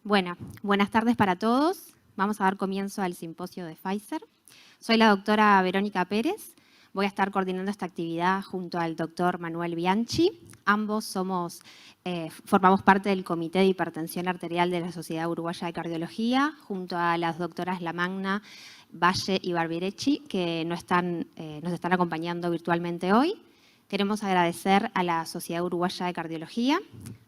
Bueno, buenas tardes para todos. Vamos a dar comienzo al simposio de Pfizer. Soy la doctora Verónica Pérez. Voy a estar coordinando esta actividad junto al doctor Manuel Bianchi. Ambos formamos parte del Comité de Hipertensión Arterial de la Sociedad Uruguaya de Cardiología, junto a las doctoras Lamagna, Valle y Barbirecci, que nos están acompañando virtualmente hoy. Queremos agradecer a la Sociedad Uruguaya de Cardiología,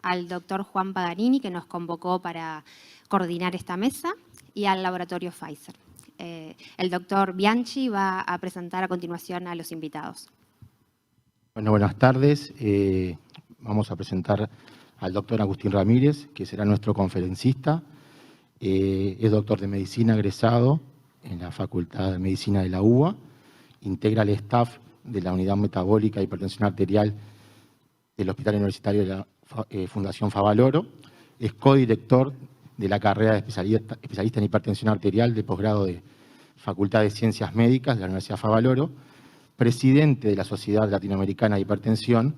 al doctor Juan Paganini, que nos convocó para coordinar esta mesa, y al laboratorio Pfizer. El doctor Bianchi va a presentar a continuación a los invitados. Bueno, buenas tardes. Vamos a presentar al doctor Agustín Ramírez, que será nuestro conferencista. Es doctor de Medicina egresado en la Facultad de Medicina de la UBA. Integra el staff de la Unidad Metabólica e Hipertensión Arterial del Hospital Universitario de la Fundación Favaloro. Es codirector de la carrera de especialista en hipertensión arterial de posgrado de Facultad de Ciencias Médicas de la Universidad Favaloro, presidente de la Sociedad Latinoamericana de Hipertensión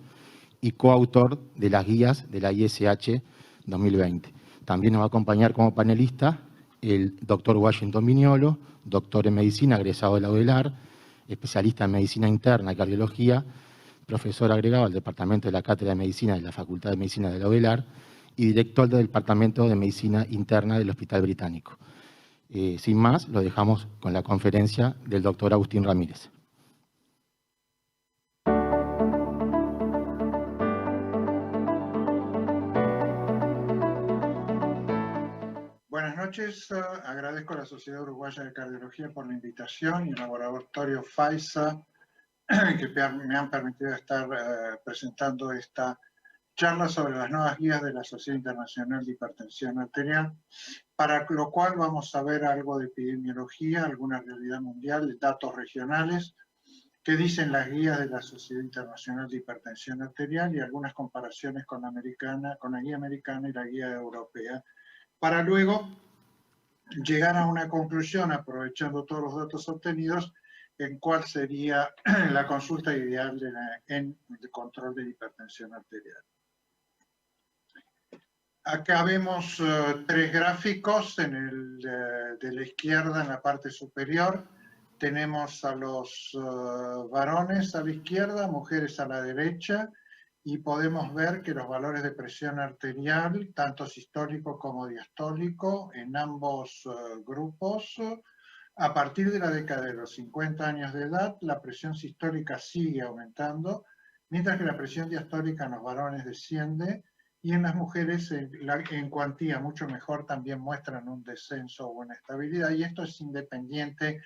y coautor de las guías de la ISH 2020. También nos va a acompañar como panelista el doctor Washington Viñolo, doctor en Medicina, egresado de la UDELAR, especialista en Medicina Interna y Cardiología, profesor agregado al Departamento de la Cátedra de Medicina de la Facultad de Medicina de la UDELAR y director del Departamento de Medicina Interna del Hospital Británico. Sin más, lo dejamos con la conferencia del doctor Agustín Ramírez. Buenas noches, agradezco a la Sociedad Uruguaya de Cardiología por la invitación y al laboratorio Pfizer que me han permitido estar presentando esta charla sobre las nuevas guías de la Sociedad Internacional de Hipertensión Arterial, para lo cual vamos a ver algo de epidemiología, alguna realidad mundial, datos regionales, que dicen las guías de la Sociedad Internacional de Hipertensión Arterial y algunas comparaciones con la guía americana y la guía europea, para luego llegar a una conclusión, aprovechando todos los datos obtenidos, en cuál sería la consulta ideal en el control de la hipertensión arterial. Acá vemos tres gráficos. De la izquierda, en la parte superior, tenemos a los varones a la izquierda, mujeres a la derecha, y podemos ver que los valores de presión arterial, tanto sistólico como diastólico, en ambos grupos, a partir de la década de los 50 años de edad, la presión sistólica sigue aumentando, mientras que la presión diastólica en los varones desciende, y en las mujeres, en cuantía mucho mejor, también muestran un descenso o una estabilidad, y esto es independiente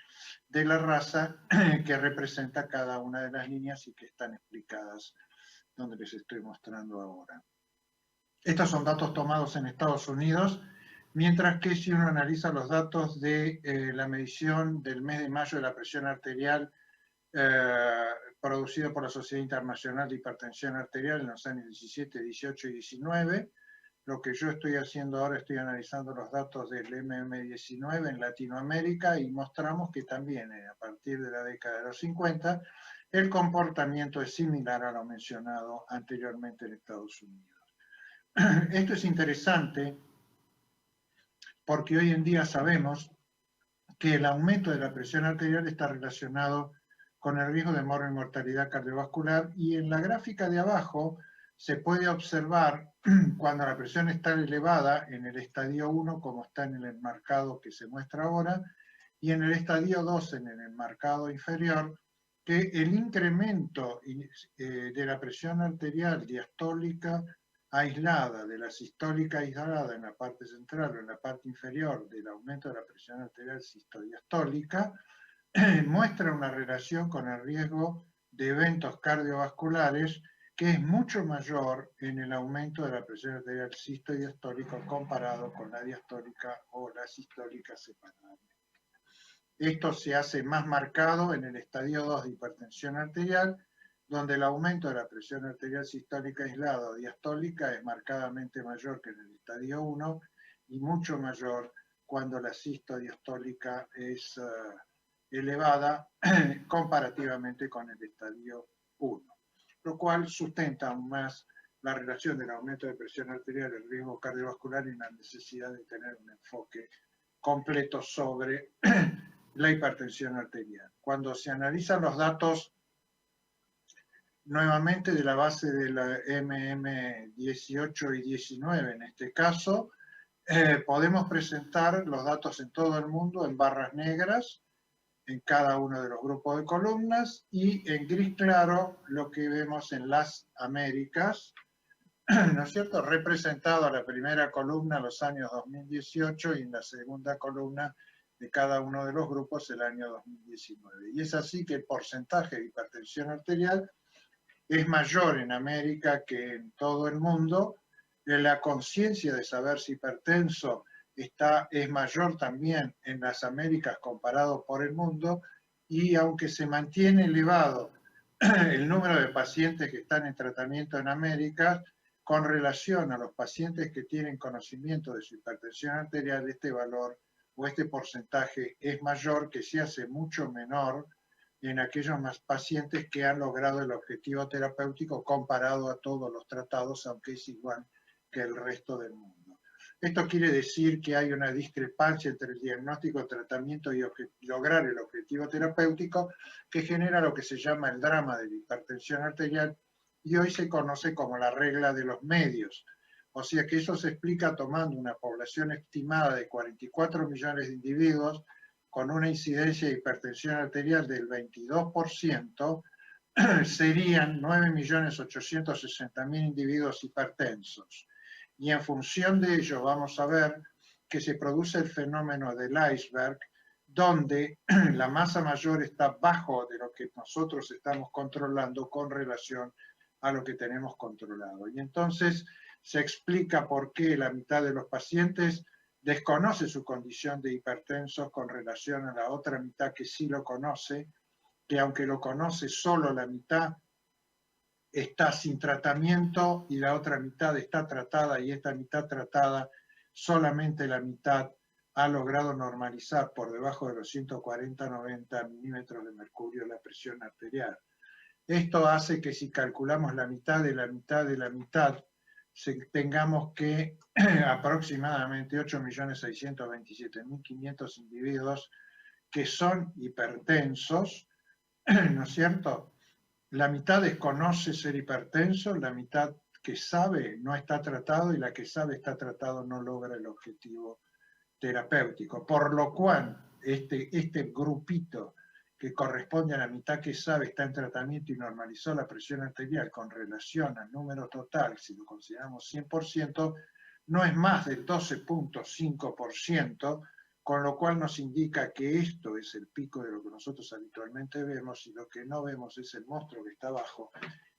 de la raza que representa cada una de las líneas y que están explicadas donde les estoy mostrando ahora. Estos son datos tomados en Estados Unidos, mientras que si uno analiza los datos de la medición del mes de mayo de la presión arterial producido por la Sociedad Internacional de Hipertensión Arterial en los años 17, 18 y 19, lo que yo estoy haciendo ahora, estoy analizando los datos del MM19 en Latinoamérica y mostramos que también a partir de la década de los 50 el comportamiento es similar a lo mencionado anteriormente en Estados Unidos. Esto es interesante porque hoy en día sabemos que el aumento de la presión arterial está relacionado con el riesgo de mortalidad cardiovascular, y en la gráfica de abajo se puede observar cuando la presión está elevada en el estadio 1, como está en el enmarcado que se muestra ahora, y en el estadio 2, en el enmarcado inferior, que el incremento de la presión arterial diastólica aislada, de la sistólica aislada en la parte central o en la parte inferior del aumento de la presión arterial sistodiastólica, muestra una relación con el riesgo de eventos cardiovasculares que es mucho mayor en el aumento de la presión arterial sistodiastólica comparado con la diastólica o la sistólica separadamente. Esto se hace más marcado en el estadio 2 de hipertensión arterial, donde el aumento de la presión arterial sistólica aislada o diastólica es marcadamente mayor que en el estadio 1 y mucho mayor cuando la sistodiastólica es elevada comparativamente con el estadio 1, lo cual sustenta aún más la relación del aumento de presión arterial, el riesgo cardiovascular y la necesidad de tener un enfoque completo sobre la hipertensión arterial. Cuando se analizan los datos nuevamente de la base de la MM18 y 19, en este caso, podemos presentar los datos en todo el mundo en barras negras, en cada uno de los grupos de columnas, y en gris claro lo que vemos en las Américas, ¿no es cierto?, representado a la primera columna los años 2018 y en la segunda columna de cada uno de los grupos el año 2019. Y es así que el porcentaje de hipertensión arterial es mayor en América que en todo el mundo. La conciencia de saber si hipertenso es mayor también en las Américas comparado por el mundo, y aunque se mantiene elevado el número de pacientes que están en tratamiento en América, con relación a los pacientes que tienen conocimiento de su hipertensión arterial, este valor o este porcentaje es mayor, que se hace mucho menor en aquellos más pacientes que han logrado el objetivo terapéutico comparado a todos los tratados, aunque es igual que el resto del mundo. Esto quiere decir que hay una discrepancia entre el diagnóstico, tratamiento y lograr el objetivo terapéutico, que genera lo que se llama el drama de la hipertensión arterial, y hoy se conoce como la regla de los medios. O sea que eso se explica tomando una población estimada de 44 millones de individuos con una incidencia de hipertensión arterial del 22%, serían 9.860.000 individuos hipertensos. Y en función de ello vamos a ver que se produce el fenómeno del iceberg, donde la masa mayor está bajo de lo que nosotros estamos controlando con relación a lo que tenemos controlado. Y entonces se explica por qué la mitad de los pacientes desconoce su condición de hipertenso con relación a la otra mitad que sí lo conoce, que aunque lo conoce solo la mitad está sin tratamiento y la otra mitad está tratada, y esta mitad tratada, solamente la mitad ha logrado normalizar por debajo de los 140-90 milímetros de mercurio la presión arterial. Esto hace que si calculamos la mitad de la mitad de la mitad, tengamos que aproximadamente 8.627.500 individuos que son hipertensos, ¿no es cierto? La mitad desconoce ser hipertenso, la mitad que sabe no está tratado, y la que sabe está tratado no logra el objetivo terapéutico. Por lo cual, este grupito que corresponde a la mitad que sabe está en tratamiento y normalizó la presión arterial con relación al número total, si lo consideramos 100%, no es más del 12.5%, con lo cual nos indica que esto es el pico de lo que nosotros habitualmente vemos, y lo que no vemos es el monstruo que está abajo,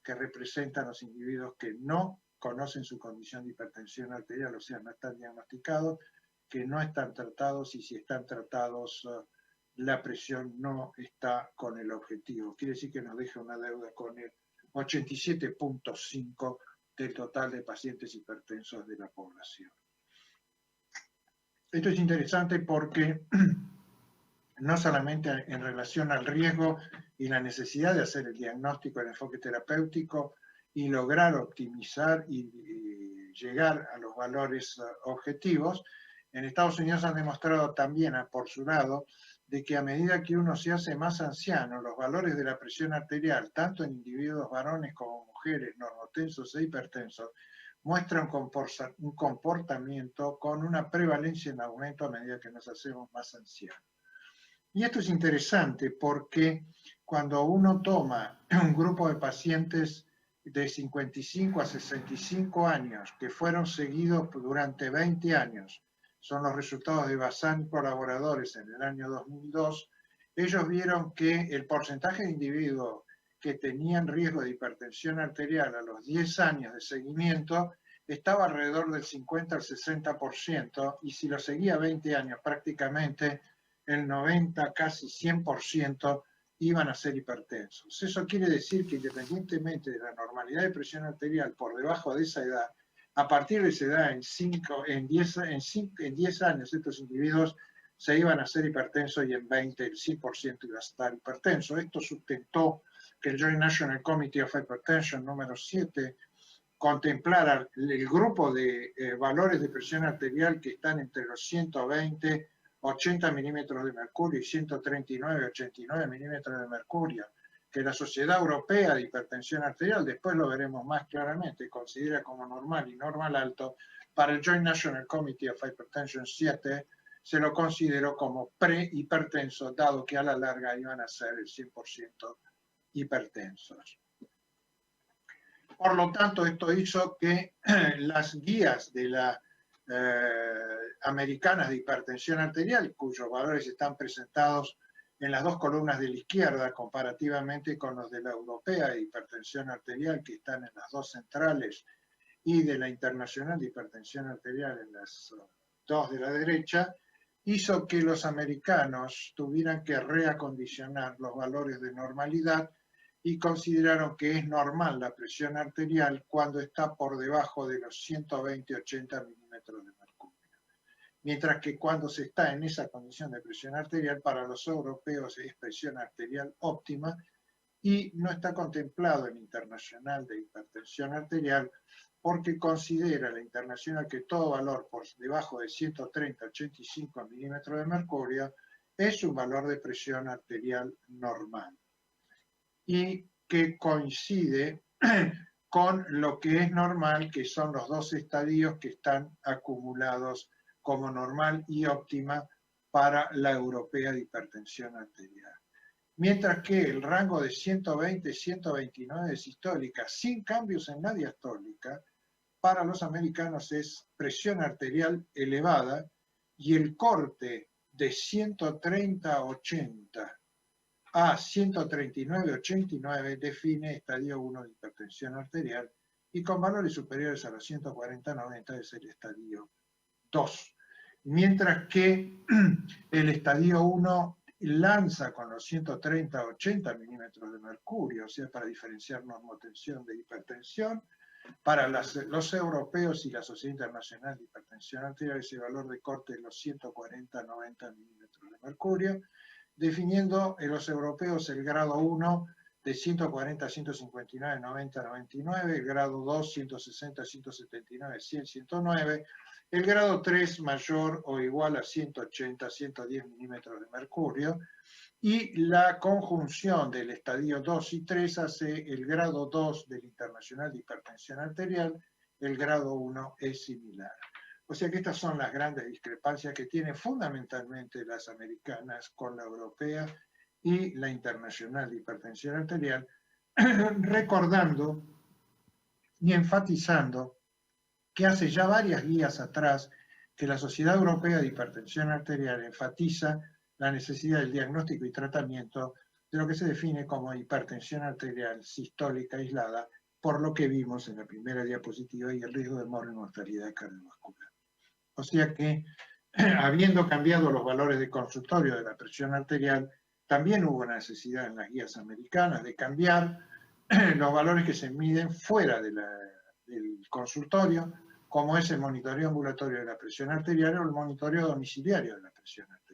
que representa a los individuos que no conocen su condición de hipertensión arterial, o sea, no están diagnosticados, que no están tratados, y si están tratados, la presión no está con el objetivo. Quiere decir que nos deja una deuda con el 87.5% del total de pacientes hipertensos de la población. Esto es interesante porque no solamente en relación al riesgo y la necesidad de hacer el diagnóstico, el enfoque terapéutico y lograr optimizar y llegar a los valores objetivos, en Estados Unidos han demostrado también, por su lado, de que a medida que uno se hace más anciano, los valores de la presión arterial, tanto en individuos varones como mujeres, normotensos e hipertensos, muestran un comportamiento con una prevalencia en aumento a medida que nos hacemos más ancianos. Y esto es interesante porque cuando uno toma un grupo de pacientes de 55 a 65 años que fueron seguidos durante 20 años, son los resultados de Bazán y colaboradores en el año 2002, ellos vieron que el porcentaje de individuos que tenían riesgo de hipertensión arterial a los 10 años de seguimiento estaba alrededor del 50 al 60%, y si lo seguía 20 años, prácticamente el 90, casi 100% iban a ser hipertensos. Eso quiere decir que independientemente de la normalidad de presión arterial por debajo de esa edad, a partir de esa edad, en 10 años, estos individuos se iban a hacer hipertensos, y en 20 el 100% iba a estar hipertenso. Esto sustentó que el Joint National Committee of Hypertension número 7 contemplar el grupo de valores de presión arterial que están entre los 120, 80 milímetros de mercurio y 139, 89 milímetros de mercurio, que la Sociedad Europea de Hipertensión Arterial, después lo veremos más claramente, considera como normal y normal alto, para el Joint National Committee of Hypertension 7 se lo consideró como prehipertenso, dado que a la larga iban a ser el 100% hipertensos. Por lo tanto, esto hizo que las guías de las americanas de hipertensión arterial, cuyos valores están presentados en las dos columnas de la izquierda, comparativamente con los de la europea de hipertensión arterial, que están en las dos centrales, y de la internacional de hipertensión arterial en las dos de la derecha, hizo que los americanos tuvieran que reacondicionar los valores de normalidad y consideraron que es normal la presión arterial cuando está por debajo de los 120-80 milímetros de mercurio. Mientras que cuando se está en esa condición de presión arterial, para los europeos es presión arterial óptima y no está contemplado en internacional de hipertensión arterial porque considera la internacional que todo valor por debajo de 130-85 milímetros de mercurio es un valor de presión arterial normal y que coincide con lo que es normal, que son los dos estadios que están acumulados como normal y óptima para la europea de hipertensión arterial. Mientras que el rango de 120-129 sistólica, sin cambios en la diastólica, para los americanos es presión arterial elevada y el corte de 130-80 a 139-89 define estadio 1 de hipertensión arterial y con valores superiores a los 140-90 es el estadio 2. Mientras que el estadio 1 lanza con los 130-80 milímetros de mercurio, o sea, para diferenciar normotensión de hipertensión. Para los europeos y la Sociedad Internacional de Hipertensión Arterial, ese valor de corte es los 140-90 milímetros de mercurio, definiendo en los europeos el grado 1 de 140 a 159, 90, 99, el grado 2, 160, 179, 100, 109, el grado 3 mayor o igual a 180, 110 milímetros de mercurio, y la conjunción del estadio 2 y 3 hace el grado 2 del Internacional de Hipertensión Arterial, el grado 1 es similar. O sea que estas son las grandes discrepancias que tienen fundamentalmente las americanas con la europea y la internacional de hipertensión arterial, recordando y enfatizando que hace ya varias guías atrás que la Sociedad Europea de Hipertensión Arterial enfatiza la necesidad del diagnóstico y tratamiento de lo que se define como hipertensión arterial sistólica aislada, por lo que vimos en la primera diapositiva y el riesgo de muerte y mortalidad cardiovascular. O sea que, habiendo cambiado los valores de consultorio de la presión arterial, también hubo una necesidad en las guías americanas de cambiar los valores que se miden fuera del consultorio, como es el monitoreo ambulatorio de la presión arterial o el monitoreo domiciliario de la presión arterial.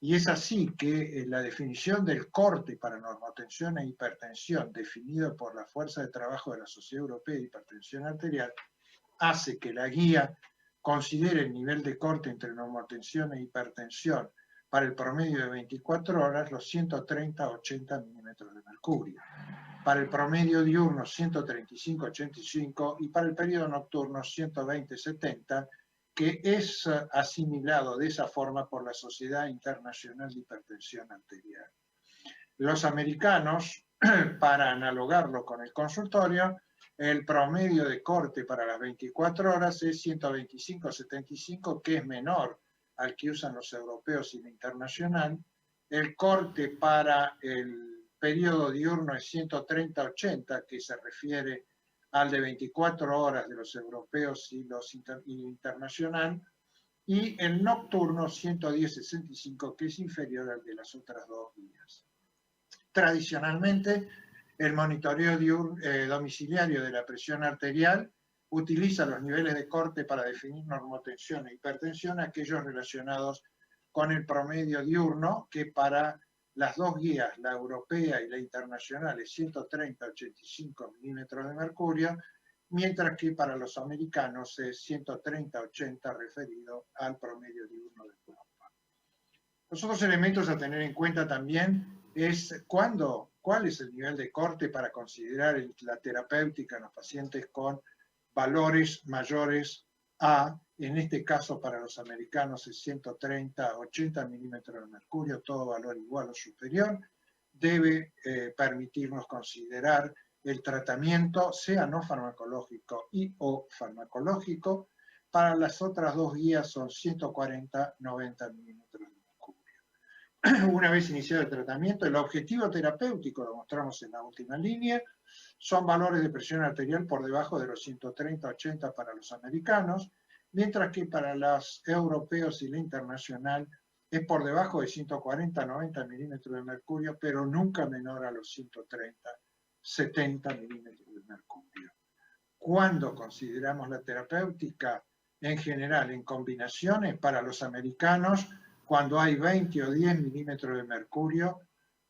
Y es así que la definición del corte para normotensión e hipertensión, definido por la fuerza de trabajo de la Sociedad Europea de Hipertensión Arterial, hace que la guía considere el nivel de corte entre normotensión e hipertensión para el promedio de 24 horas los 130-80 milímetros de mercurio, para el promedio diurno 135-85 y para el periodo nocturno 120-70, que es asimilado de esa forma por la Sociedad Internacional de Hipertensión Arterial. Los americanos, para analogarlo con el consultorio, el promedio de corte para las 24 horas es 125-75, que es menor al que usan los europeos y la internacional. El corte para el periodo diurno es 130-80, que se refiere al de 24 horas de los europeos y los internacional, y el nocturno 110-65, que es inferior al de las otras dos guías. Tradicionalmente, el monitoreo domiciliario de la presión arterial utiliza los niveles de corte para definir normotensión e hipertensión, aquellos relacionados con el promedio diurno, que para las dos guías, la europea y la internacional, es 130-85 milímetros de mercurio, mientras que para los americanos es 130-80 referido al promedio diurno de Europa. Los otros elementos a tener en cuenta también es cuál es el nivel de corte para considerar la terapéutica en los pacientes con valores mayores a, en este caso para los americanos es 130-80 milímetros de mercurio, todo valor igual o superior, debe permitirnos considerar el tratamiento, sea no farmacológico y o farmacológico. Para las otras dos guías son 140-90 milímetros de mercurio. Una vez iniciado el tratamiento, el objetivo terapéutico, lo mostramos en la última línea, son valores de presión arterial por debajo de los 130-80 para los americanos, mientras que para los europeos y la internacional es por debajo de 140-90 milímetros de mercurio, pero nunca menor a los 130-70 milímetros de mercurio. Cuando consideramos la terapéutica, en general, en combinaciones, para los americanos, cuando hay 20 o 10 milímetros de mercurio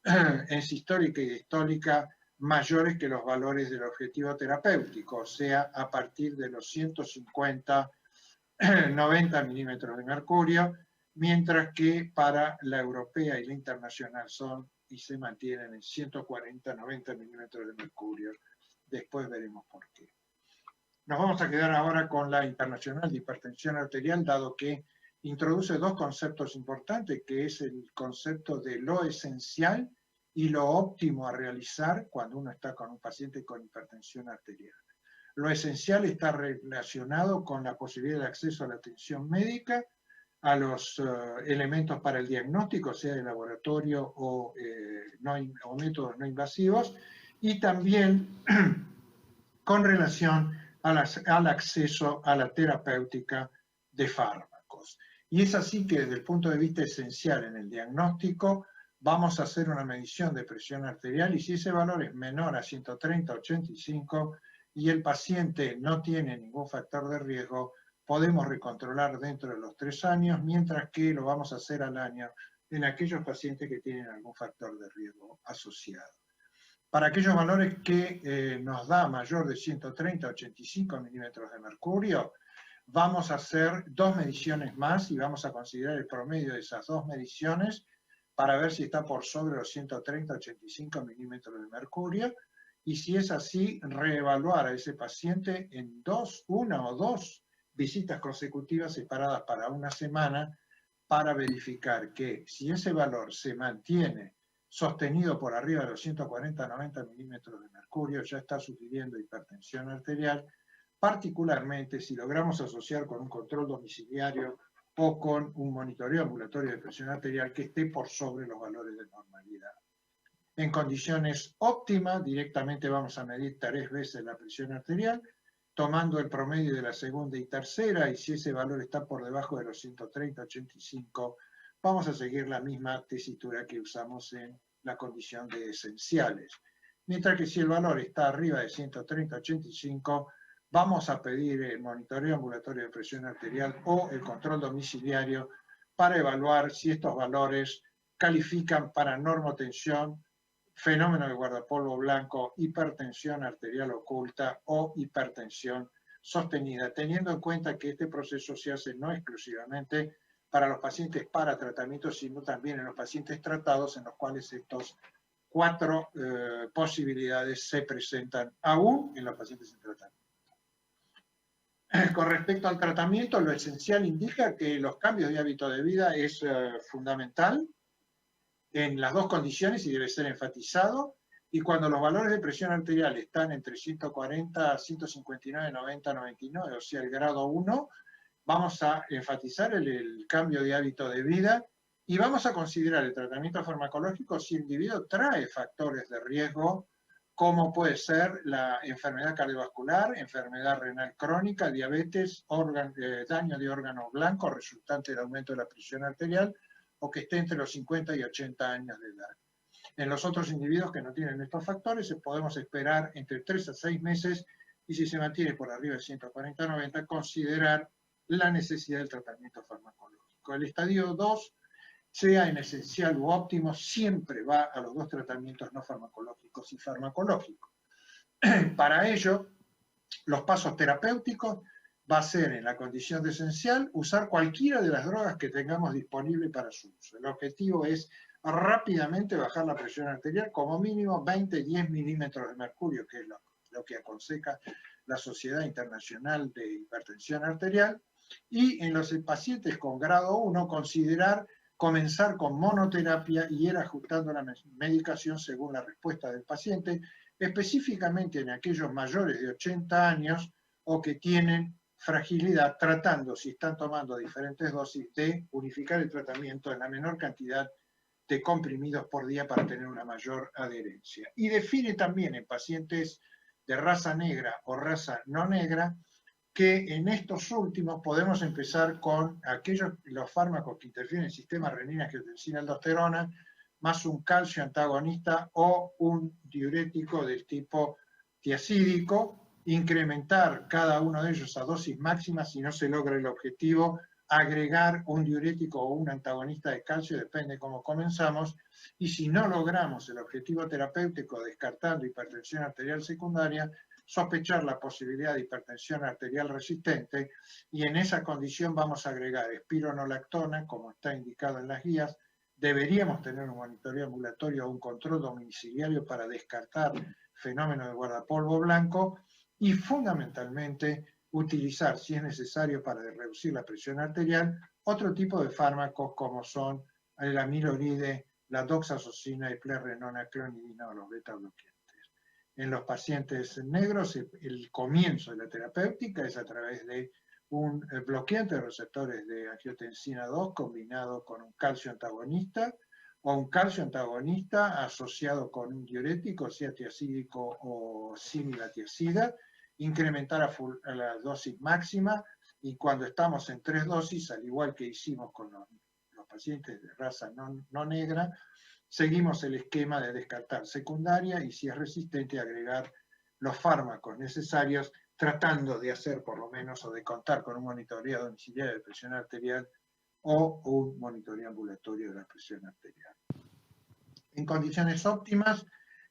en sistólica y distólica mayores que los valores del objetivo terapéutico, o sea, a partir de los 150-90 milímetros de mercurio, mientras que para la europea y la internacional son y se mantienen en 140-90 milímetros de mercurio. Después veremos por qué. Nos vamos a quedar ahora con la internacional de hipertensión arterial, dado que introduce dos conceptos importantes, que es el concepto de lo esencial y lo óptimo a realizar cuando uno está con un paciente con hipertensión arterial. Lo esencial está relacionado con la posibilidad de acceso a la atención médica, a los elementos para el diagnóstico, sea de laboratorio o métodos no invasivos, y también con relación al acceso a la terapéutica de fármacos. Y es así que desde el punto de vista esencial en el diagnóstico, vamos a hacer una medición de presión arterial y si ese valor es menor a 130-85 y el paciente no tiene ningún factor de riesgo, podemos recontrolar dentro de los 3 años, mientras que lo vamos a hacer al año en aquellos pacientes que tienen algún factor de riesgo asociado. Para aquellos valores que nos da mayor de 130-85 milímetros de mercurio, vamos a hacer 2 mediciones más y vamos a considerar el promedio de esas 2 mediciones para ver si está por sobre los 130-85 milímetros de mercurio, y si es así, reevaluar a ese paciente en 1 o 2 visitas consecutivas separadas para una semana para verificar que si ese valor se mantiene sostenido por arriba de los 140-90 milímetros de mercurio, ya está sugiriendo hipertensión arterial, particularmente si logramos asociar con un control domiciliario o con un monitoreo ambulatorio de presión arterial que esté por sobre los valores de normalidad. En condiciones óptimas, directamente vamos a medir 3 veces la presión arterial, tomando el promedio de la segunda y tercera, y si ese valor está por debajo de los 130-85, vamos a seguir la misma tesitura que usamos en la condición de esenciales. Mientras que si el valor está arriba de 130-85, vamos a pedir el monitoreo ambulatorio de presión arterial o el control domiciliario para evaluar si estos valores califican para normotensión, fenómeno de guardapolvo blanco, hipertensión arterial oculta o hipertensión sostenida, teniendo en cuenta que este proceso se hace no exclusivamente para los pacientes para tratamiento, sino también en los pacientes tratados, en los cuales estos 4 posibilidades se presentan aún en los pacientes en tratamiento. Con respecto al tratamiento, lo esencial indica que los cambios de hábito de vida es fundamental en las 2 condiciones y debe ser enfatizado, y cuando los valores de presión arterial están entre 140, 159, 90, 99, o sea, el grado 1, vamos a enfatizar el cambio de hábito de vida y vamos a considerar el tratamiento farmacológico si el individuo trae factores de riesgo, como puede ser la enfermedad cardiovascular, enfermedad renal crónica, diabetes, daño de órgano blanco resultante del aumento de la presión arterial, o que esté entre los 50 y 80 años de edad. En los otros individuos que no tienen estos factores, podemos esperar entre 3 a 6 meses y si se mantiene por arriba de 140-90, considerar la necesidad del tratamiento farmacológico. El estadio 2, sea en esencial u óptimo, siempre va a los 2 tratamientos no farmacológicos y farmacológicos. Para ello, los pasos terapéuticos va a ser, en la condición de esencial, usar cualquiera de las drogas que tengamos disponible para su uso. El objetivo es rápidamente bajar la presión arterial, como mínimo 20-10 milímetros de mercurio, que es lo que aconseja la Sociedad Internacional de Hipertensión Arterial, y en los pacientes con grado 1 considerar comenzar con monoterapia y ir ajustando la medicación según la respuesta del paciente, específicamente en aquellos mayores de 80 años o que tienen fragilidad, tratando, si están tomando diferentes dosis, de unificar el tratamiento en la menor cantidad de comprimidos por día para tener una mayor adherencia. Y define también en pacientes de raza negra o raza no negra que en estos últimos podemos empezar con los fármacos que interfieren en el sistema renina-angiotensina-aldosterona, más un calcio antagonista o un diurético del tipo tiazídico, incrementar cada uno de ellos a dosis máximas si no se logra el objetivo, agregar un diurético o un antagonista de calcio, depende cómo comenzamos, y si no logramos el objetivo terapéutico descartando hipertensión arterial secundaria, sospechar la posibilidad de hipertensión arterial resistente, y en esa condición vamos a agregar espironolactona, como está indicado en las guías. Deberíamos tener un monitoreo ambulatorio o un control domiciliario para descartar fenómenos de guardapolvo blanco, y fundamentalmente utilizar, si es necesario para reducir la presión arterial, otro tipo de fármacos como son el amiloride, la doxazosina, el plerrenona, clonidina o los beta-bloqueantes. En los pacientes negros, el comienzo de la terapéutica es a través de un bloqueante de receptores de angiotensina 2 combinado con un calcio antagonista, o un calcio antagonista asociado con un diurético, sea tiazídico o similatiazida, incrementar a la dosis máxima, y cuando estamos en 3 dosis, al igual que hicimos con los pacientes de raza no negra, seguimos el esquema de descartar secundaria y, si es resistente, agregar los fármacos necesarios, tratando de hacer por lo menos o de contar con un monitoreo domiciliario de presión arterial o un monitoreo ambulatorio de la presión arterial. En condiciones óptimas,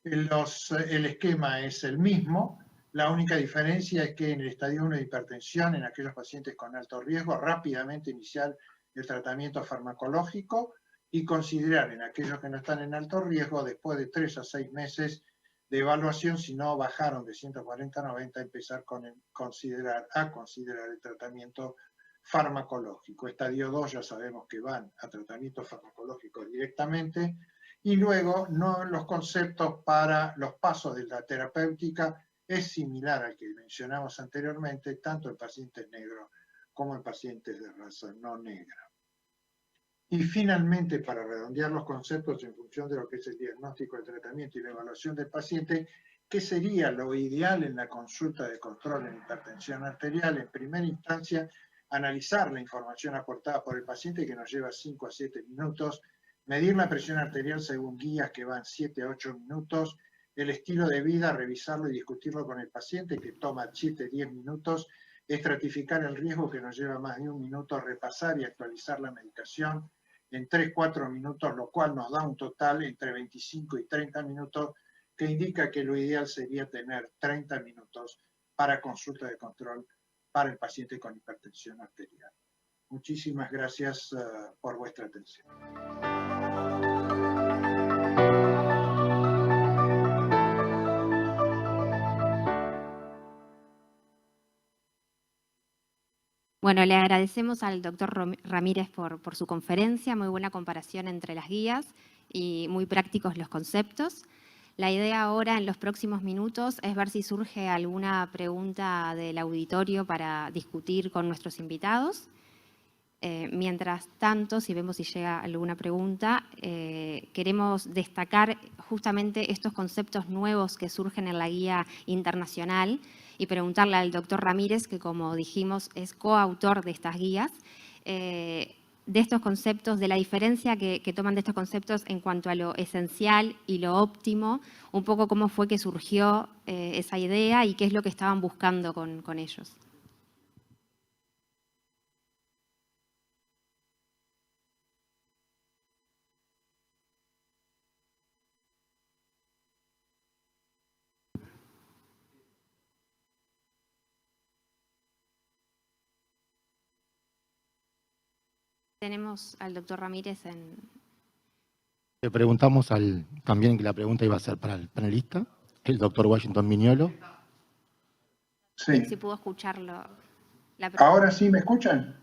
el esquema es el mismo. La única diferencia es que en el estadio 1 de hipertensión, en aquellos pacientes con alto riesgo, rápidamente iniciar el tratamiento farmacológico, y considerar en aquellos que no están en alto riesgo, después de 3 a 6 meses de evaluación, si no bajaron de 140 a 90, empezar a considerar el tratamiento farmacológico. Estadio 2 ya sabemos que van a tratamiento farmacológico directamente, y luego los conceptos para los pasos de la terapéutica es similar al que mencionamos anteriormente, tanto en pacientes negros como en pacientes de raza no negra. Y finalmente, para redondear los conceptos en función de lo que es el diagnóstico, el tratamiento y la evaluación del paciente, ¿qué sería lo ideal en la consulta de control en hipertensión arterial? En primera instancia, analizar la información aportada por el paciente, que nos lleva 5 a 7 minutos, medir la presión arterial según guías, que van 7 a 8 minutos, el estilo de vida, revisarlo y discutirlo con el paciente, que toma 7 a 10 minutos, estratificar el riesgo, que nos lleva más de 1 minuto, repasar y actualizar la medicación en 3-4 minutos, lo cual nos da un total entre 25 y 30 minutos, que indica que lo ideal sería tener 30 minutos para consulta de control para el paciente con hipertensión arterial. Muchísimas gracias por vuestra atención. Bueno, le agradecemos al doctor Ramírez por su conferencia, muy buena comparación entre las guías y muy prácticos los conceptos. La idea ahora, en los próximos minutos, es ver si surge alguna pregunta del auditorio para discutir con nuestros invitados. Mientras tanto, si vemos si llega alguna pregunta, queremos destacar justamente estos conceptos nuevos que surgen en la guía internacional y preguntarle al doctor Ramírez, que como dijimos es coautor de estas guías, de estos conceptos, de la diferencia que toman de estos conceptos en cuanto a lo esencial y lo óptimo, un poco cómo fue que surgió esa idea y qué es lo que estaban buscando con ellos. Tenemos al doctor Ramírez en... Le preguntamos también que la pregunta iba a ser para el panelista, el doctor Washington Viñolo. Sí. Si pudo escucharlo. La pregunta. ¿Ahora sí me escuchan?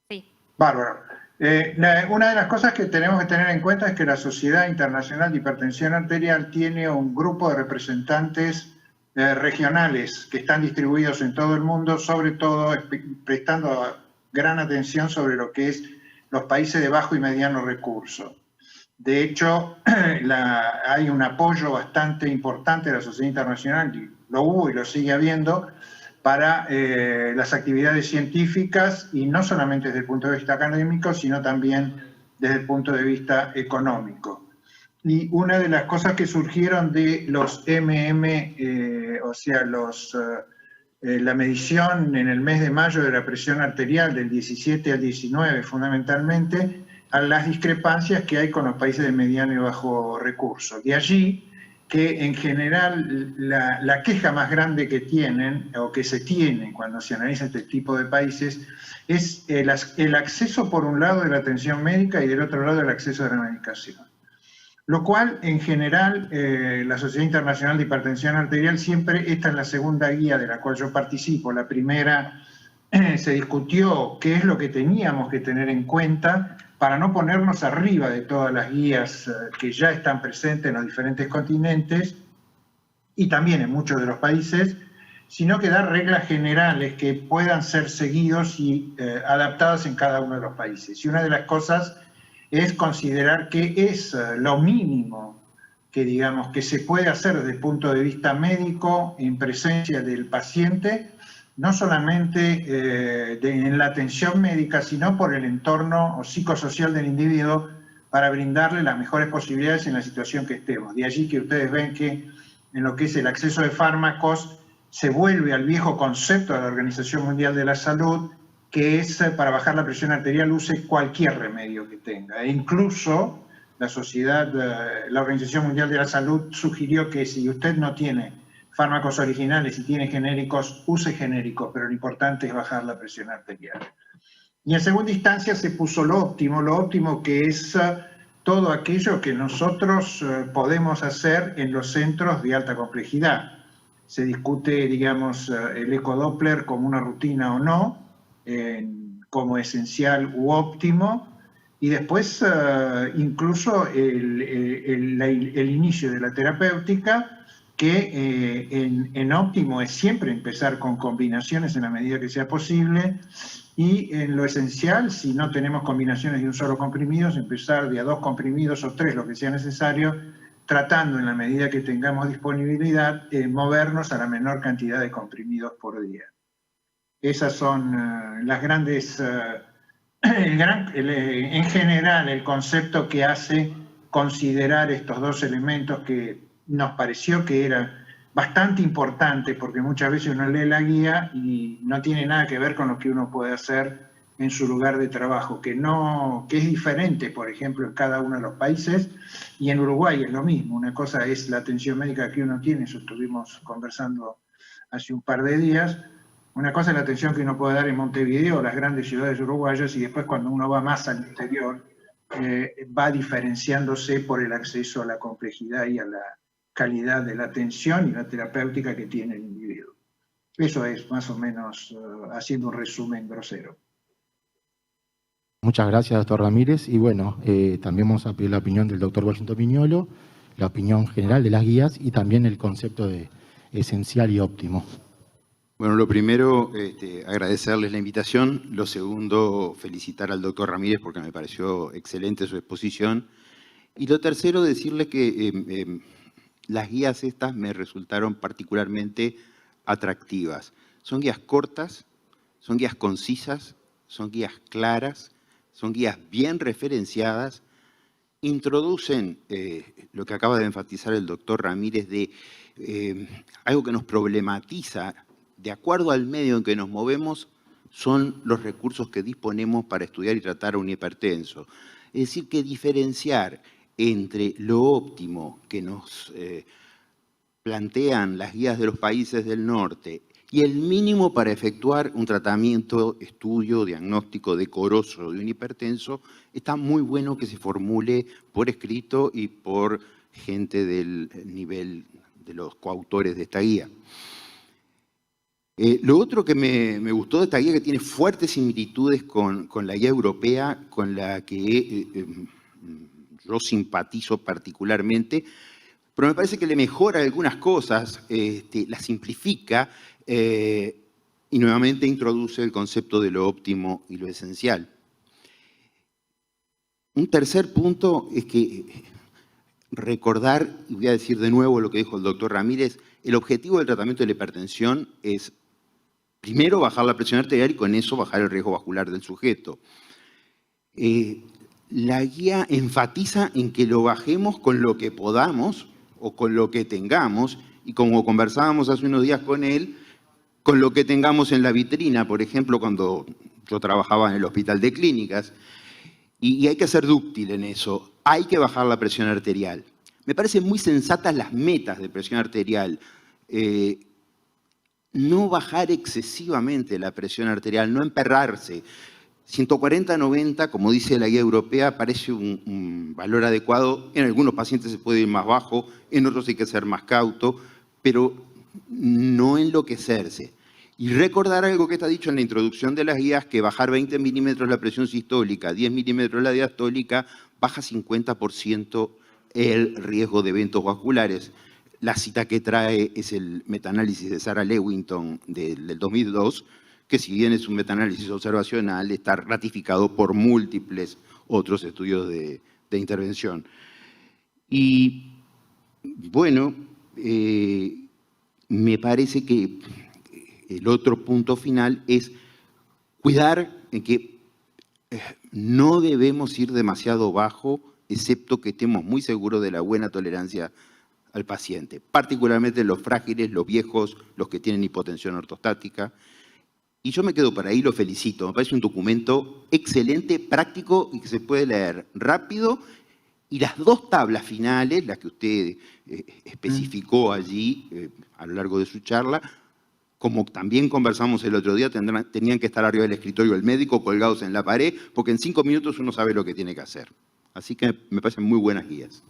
Sí. Bárbaro. Una de las cosas que tenemos que tener en cuenta es que la Sociedad Internacional de Hipertensión Arterial tiene un grupo de representantes regionales que están distribuidos en todo el mundo, sobre todo prestando gran atención sobre lo que es los países de bajo y mediano recurso. De hecho, hay un apoyo bastante importante de la Sociedad Internacional, y lo hubo y lo sigue habiendo, para las actividades científicas, y no solamente desde el punto de vista académico, sino también desde el punto de vista económico. Y una de las cosas que surgieron de los o sea, la medición en el mes de mayo de la presión arterial del 17 al 19 fundamentalmente, a las discrepancias que hay con los países de mediano y bajo recurso. De allí que en general la queja más grande que tienen, o que se tiene cuando se analiza este tipo de países, es el acceso por un lado de la atención médica y del otro lado el acceso a la medicación. Lo cual, en general, la Sociedad Internacional de Hipertensión Arterial siempre, esta es la segunda guía de la cual yo participo. La primera se discutió qué es lo que teníamos que tener en cuenta para no ponernos arriba de todas las guías que ya están presentes en los diferentes continentes y también en muchos de los países, sino que dar reglas generales que puedan ser seguidos y adaptadas en cada uno de los países. Y una de las cosas es considerar que es lo mínimo que, digamos, que se puede hacer desde el punto de vista médico en presencia del paciente, no solamente en la atención médica, sino por el entorno psicosocial del individuo, para brindarle las mejores posibilidades en la situación que estemos. De allí que ustedes ven que en lo que es el acceso de fármacos se vuelve al viejo concepto de la Organización Mundial de la Salud, que es para bajar la presión arterial use cualquier remedio que tenga. E incluso la Organización Mundial de la Salud sugirió que si usted no tiene fármacos originales y tiene genéricos, use genéricos, pero lo importante es bajar la presión arterial. Y en segunda instancia se puso lo óptimo que es todo aquello que nosotros podemos hacer en los centros de alta complejidad. Se discute, digamos, el ecodoppler como una rutina o no, como esencial u óptimo, y después incluso el inicio de la terapéutica, que en óptimo es siempre empezar con combinaciones en la medida que sea posible, y en lo esencial, si no tenemos combinaciones de un solo comprimido, es empezar de a 2 comprimidos o 3, lo que sea necesario, tratando en la medida que tengamos disponibilidad, movernos a la menor cantidad de comprimidos por día. Esas son las grandes, en general, el concepto que hace considerar estos dos elementos que nos pareció que era bastante importante, porque muchas veces uno lee la guía y no tiene nada que ver con lo que uno puede hacer en su lugar de trabajo, que es diferente, por ejemplo, en cada uno de los países, y en Uruguay es lo mismo. Una cosa es la atención médica que uno tiene, eso estuvimos conversando hace un par de días. Una cosa es la atención que uno puede dar en Montevideo, las grandes ciudades uruguayas, y después cuando uno va más al interior, va diferenciándose por el acceso a la complejidad y a la calidad de la atención y la terapéutica que tiene el individuo. Eso es más o menos haciendo un resumen grosero. Muchas gracias, doctor Ramírez. Y bueno, también vamos a pedir la opinión del doctor Washington Viñolo, la opinión general de las guías y también el concepto de esencial y óptimo. Bueno, lo primero, agradecerles la invitación. Lo segundo, felicitar al doctor Ramírez porque me pareció excelente su exposición. Y lo tercero, decirle que las guías estas me resultaron particularmente atractivas. Son guías cortas, son guías concisas, son guías claras, son guías bien referenciadas, introducen lo que acaba de enfatizar el doctor Ramírez de algo que nos problematiza. De acuerdo al medio en que nos movemos, son los recursos que disponemos para estudiar y tratar a un hipertenso. Es decir, que diferenciar entre lo óptimo que nos plantean las guías de los países del norte y el mínimo para efectuar un tratamiento, estudio, diagnóstico decoroso de un hipertenso, está muy bueno que se formule por escrito y por gente del nivel de los coautores de esta guía. Lo otro que me gustó de esta guía, que tiene fuertes similitudes con la guía europea, con la que yo simpatizo particularmente, pero me parece que le mejora algunas cosas, la simplifica y nuevamente introduce el concepto de lo óptimo y lo esencial. Un tercer punto es que recordar, y voy a decir de nuevo lo que dijo el doctor Ramírez, el objetivo del tratamiento de la hipertensión es, primero, bajar la presión arterial y con eso bajar el riesgo vascular del sujeto. La guía enfatiza en que lo bajemos con lo que podamos o con lo que tengamos, y como conversábamos hace unos días con él, con lo que tengamos en la vitrina, por ejemplo, cuando yo trabajaba en el hospital de clínicas, y hay que ser dúctil en eso, hay que bajar la presión arterial. Me parecen muy sensatas las metas de presión arterial. No bajar excesivamente la presión arterial, no emperrarse. 140/90, como dice la guía europea, parece un valor adecuado. En algunos pacientes se puede ir más bajo, en otros hay que ser más cauto, pero no enloquecerse. Y recordar algo que está dicho en la introducción de las guías, que bajar 20 milímetros la presión sistólica, 10 milímetros la diastólica, baja 50% el riesgo de eventos vasculares. La cita que trae es el metaanálisis de Sarah Lewington del 2002, que si bien es un metaanálisis observacional, está ratificado por múltiples otros estudios de intervención. Y bueno, me parece que el otro punto final es cuidar en que no debemos ir demasiado bajo, excepto que estemos muy seguros de la buena tolerancia al paciente, particularmente los frágiles, los viejos, los que tienen hipotensión ortostática. Y yo me quedo por ahí, lo felicito. Me parece un documento excelente, práctico y que se puede leer rápido. Y las dos tablas finales, las que usted especificó allí a lo largo de su charla, como también conversamos el otro día, tenían que estar arriba del escritorio del médico, colgados en la pared, porque en 5 minutos uno sabe lo que tiene que hacer. Así que me parecen muy buenas guías.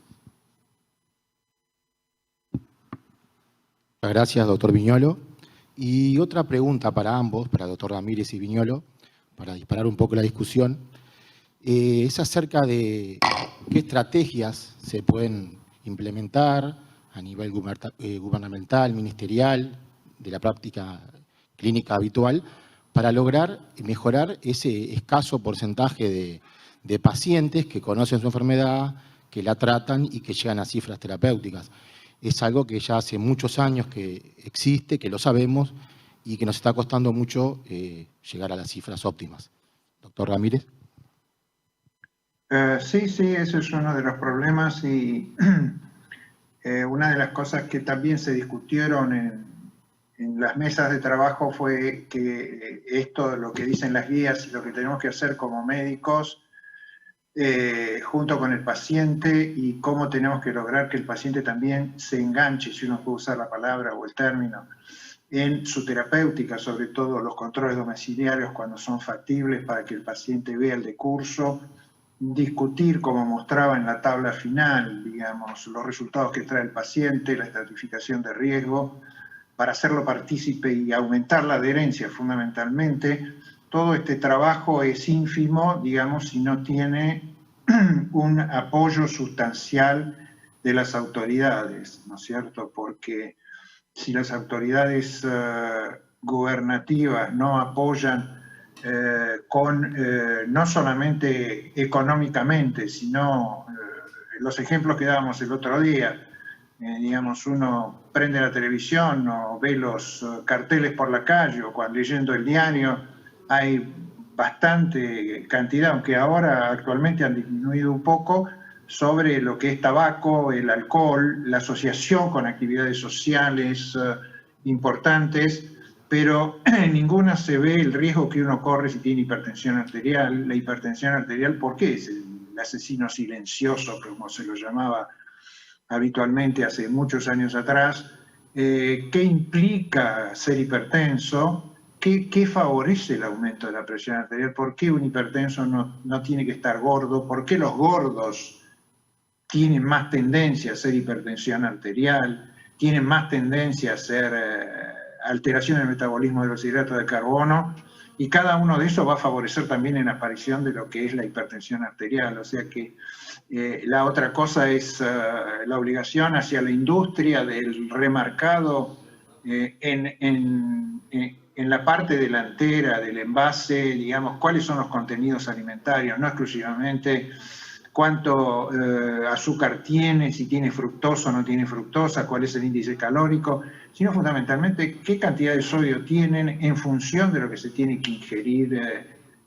Muchas gracias, doctor Viñolo. Y otra pregunta para ambos, para el doctor Ramírez y Viñolo, para disparar un poco la discusión, es acerca de qué estrategias se pueden implementar a nivel gubernamental, ministerial, de la práctica clínica habitual, para lograr mejorar ese escaso porcentaje de pacientes que conocen su enfermedad, que la tratan y que llegan a cifras terapéuticas. Es algo que ya hace muchos años que existe, que lo sabemos y que nos está costando mucho llegar a las cifras óptimas. Doctor Ramírez. Sí, ese es uno de los problemas y una de las cosas que también se discutieron en las mesas de trabajo fue que esto, lo que dicen las guías y lo que tenemos que hacer como médicos, junto con el paciente y cómo tenemos que lograr que el paciente también se enganche, si uno puede usar la palabra o el término, en su terapéutica, sobre todo los controles domiciliarios cuando son factibles para que el paciente vea el decurso, discutir, como mostraba en la tabla final, digamos, los resultados que trae el paciente, la estratificación de riesgo, para hacerlo partícipe y aumentar la adherencia fundamentalmente. Todo este trabajo es ínfimo, digamos, si no tiene un apoyo sustancial de las autoridades, ¿no es cierto? Porque si las autoridades gubernativas no apoyan no solamente económicamente, sino los ejemplos que dábamos el otro día, digamos, uno prende la televisión o ve los carteles por la calle o cuando leyendo el diario, hay bastante cantidad, aunque ahora actualmente han disminuido un poco, sobre lo que es tabaco, el alcohol, la asociación con actividades sociales importantes, pero en ninguna se ve el riesgo que uno corre si tiene hipertensión arterial. La hipertensión arterial, ¿por qué? Es el asesino silencioso, como se lo llamaba habitualmente hace muchos años atrás, qué implica ser hipertenso, qué favorece el aumento de la presión arterial, por qué un hipertenso no tiene que estar gordo, por qué los gordos tienen más tendencia a ser hipertensión arterial, tienen más tendencia a ser alteración del metabolismo de los hidratos de carbono, y cada uno de esos va a favorecer también en la aparición de lo que es la hipertensión arterial. O sea que la otra cosa es la obligación hacia la industria del remarcado en la parte delantera del envase, digamos, cuáles son los contenidos alimentarios, no exclusivamente cuánto azúcar tiene, si tiene fructosa o no tiene fructosa, cuál es el índice calórico, sino fundamentalmente qué cantidad de sodio tienen en función de lo que se tiene que ingerir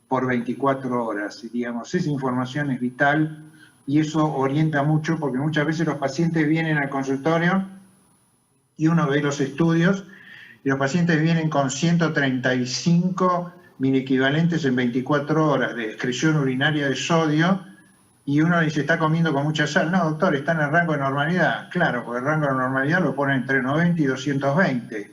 por 24 horas. Digamos, esa información es vital y eso orienta mucho, porque muchas veces los pacientes vienen al consultorio y uno ve los estudios y los pacientes vienen con 135 miliequivalentes en 24 horas de excreción urinaria de sodio, y uno dice, está comiendo con mucha sal. No, doctor, está en el rango de normalidad. Claro, porque el rango de normalidad lo pone entre 90 y 220.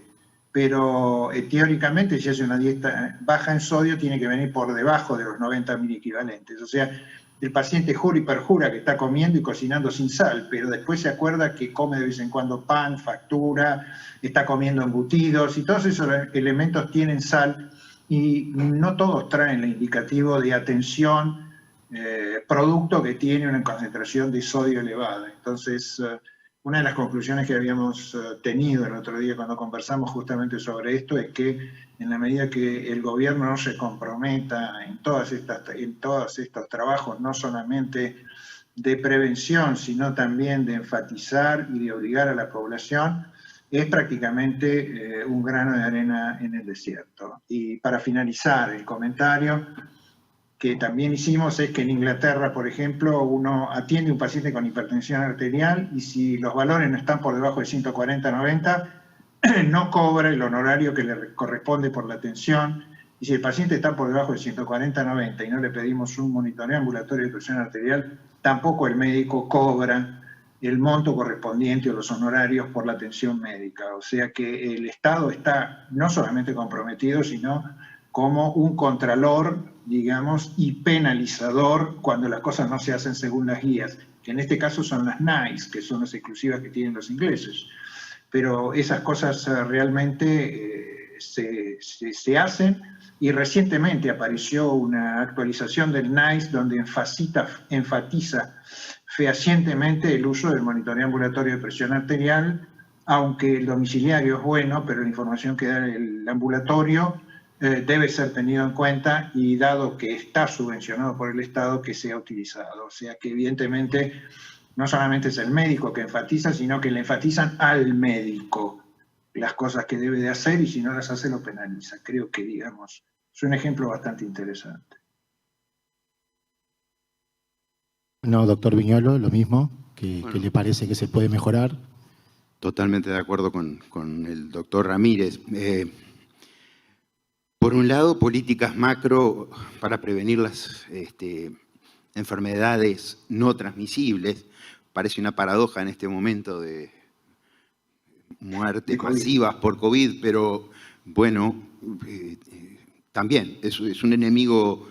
Pero teóricamente, si hace una dieta baja en sodio, tiene que venir por debajo de los 90 miliequivalentes. O sea, el paciente jura y perjura que está comiendo y cocinando sin sal, pero después se acuerda que come de vez en cuando pan, factura, está comiendo embutidos, y todos esos elementos tienen sal, y no todos traen el indicativo de atención, producto que tiene una concentración de sodio elevada. Entonces, una de las conclusiones que habíamos tenido el otro día cuando conversamos justamente sobre esto es que en la medida que el gobierno no se comprometa en todos estos trabajos, no solamente de prevención, sino también de enfatizar y de obligar a la población, es prácticamente un grano de arena en el desierto. Y para finalizar el comentario que también hicimos es que en Inglaterra, por ejemplo, uno atiende a un paciente con hipertensión arterial y si los valores no están por debajo de 140/90, no cobra el honorario que le corresponde por la atención, y si el paciente está por debajo de 140/90 y no le pedimos un monitoreo ambulatorio de presión arterial, tampoco el médico cobra el monto correspondiente o los honorarios por la atención médica. O sea que el Estado está no solamente comprometido, sino como un contralor, digamos, y penalizador cuando las cosas no se hacen según las guías, que en este caso son las NICE, que son las exclusivas que tienen los ingleses. Pero esas cosas realmente se hacen, y recientemente apareció una actualización del NICE donde enfatiza fehacientemente el uso del monitoreo ambulatorio de presión arterial, aunque el domiciliario es bueno, pero la información que da el ambulatorio debe ser tenido en cuenta, y dado que está subvencionado por el Estado, que sea utilizado. O sea que evidentemente no solamente es el médico que enfatiza, sino que le enfatizan al médico las cosas que debe de hacer, y si no las hace lo penaliza. Creo que, digamos, es un ejemplo bastante interesante. No, doctor Viñolo, lo mismo, que le parece que se puede mejorar. Totalmente de acuerdo con el doctor Ramírez. Por un lado, políticas macro para prevenir las enfermedades no transmisibles. Parece una paradoja en este momento de muertes masivas por COVID, pero bueno, también es un enemigo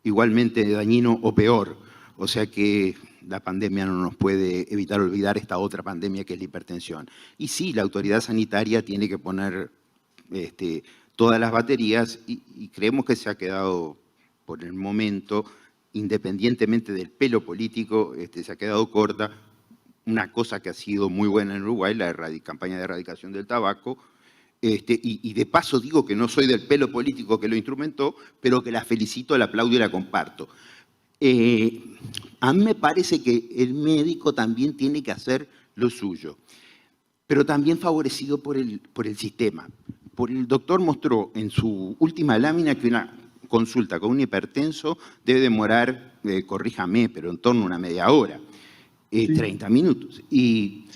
igualmente dañino o peor. O sea que la pandemia no nos puede evitar olvidar esta otra pandemia que es la hipertensión. Y sí, la autoridad sanitaria tiene que poner todas las baterías, y creemos que se ha quedado por el momento, independientemente del pelo político, se ha quedado corta una cosa que ha sido muy buena en Uruguay, la campaña de erradicación del tabaco, y de paso digo que no soy del pelo político que lo instrumentó, pero que la felicito, la aplaudo y la comparto. A mí me parece que el médico también tiene que hacer lo suyo, pero también favorecido por el sistema. El doctor mostró en su última lámina que una consulta con un hipertenso debe demorar, corríjame, pero en torno a una media hora, sí. 30 minutos. Y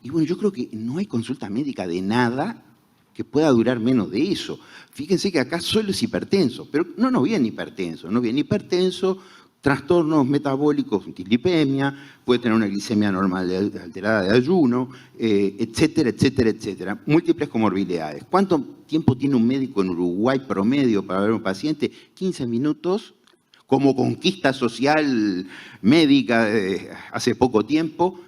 bueno, yo creo que no hay consulta médica de nada que pueda durar menos de eso. Fíjense que acá solo es hipertenso, pero no viene hipertenso, trastornos metabólicos, dislipemia, puede tener una glicemia normal alterada de ayuno, etcétera, etcétera, etcétera. Múltiples comorbilidades. ¿Cuánto tiempo tiene un médico en Uruguay promedio para ver a un paciente? 15 minutos, como conquista social médica hace poco tiempo.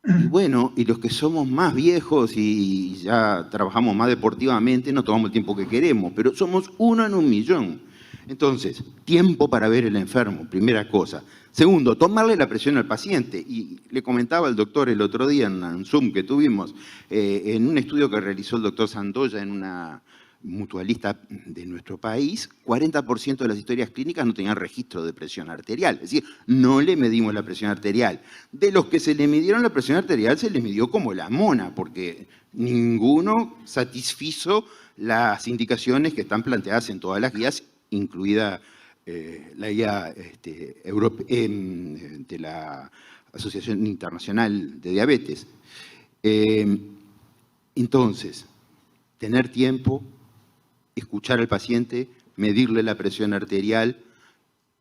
Y bueno, y los que somos más viejos y ya trabajamos más deportivamente, no tomamos el tiempo que queremos, pero somos 1 en 1.000.000. Entonces, tiempo para ver el enfermo, primera cosa. Segundo, tomarle la presión al paciente. Y le comentaba al doctor el otro día en un Zoom que tuvimos, en un estudio que realizó el doctor Sandoya en una mutualista de nuestro país, 40% de las historias clínicas no tenían registro de presión arterial. Es decir, no le medimos la presión arterial. De los que se le midieron la presión arterial, se les midió como la mona, porque ninguno satisfizo las indicaciones que están planteadas en todas las guías, incluida la guía de la Asociación Internacional de Diabetes. Entonces, tener tiempo, escuchar al paciente, medirle la presión arterial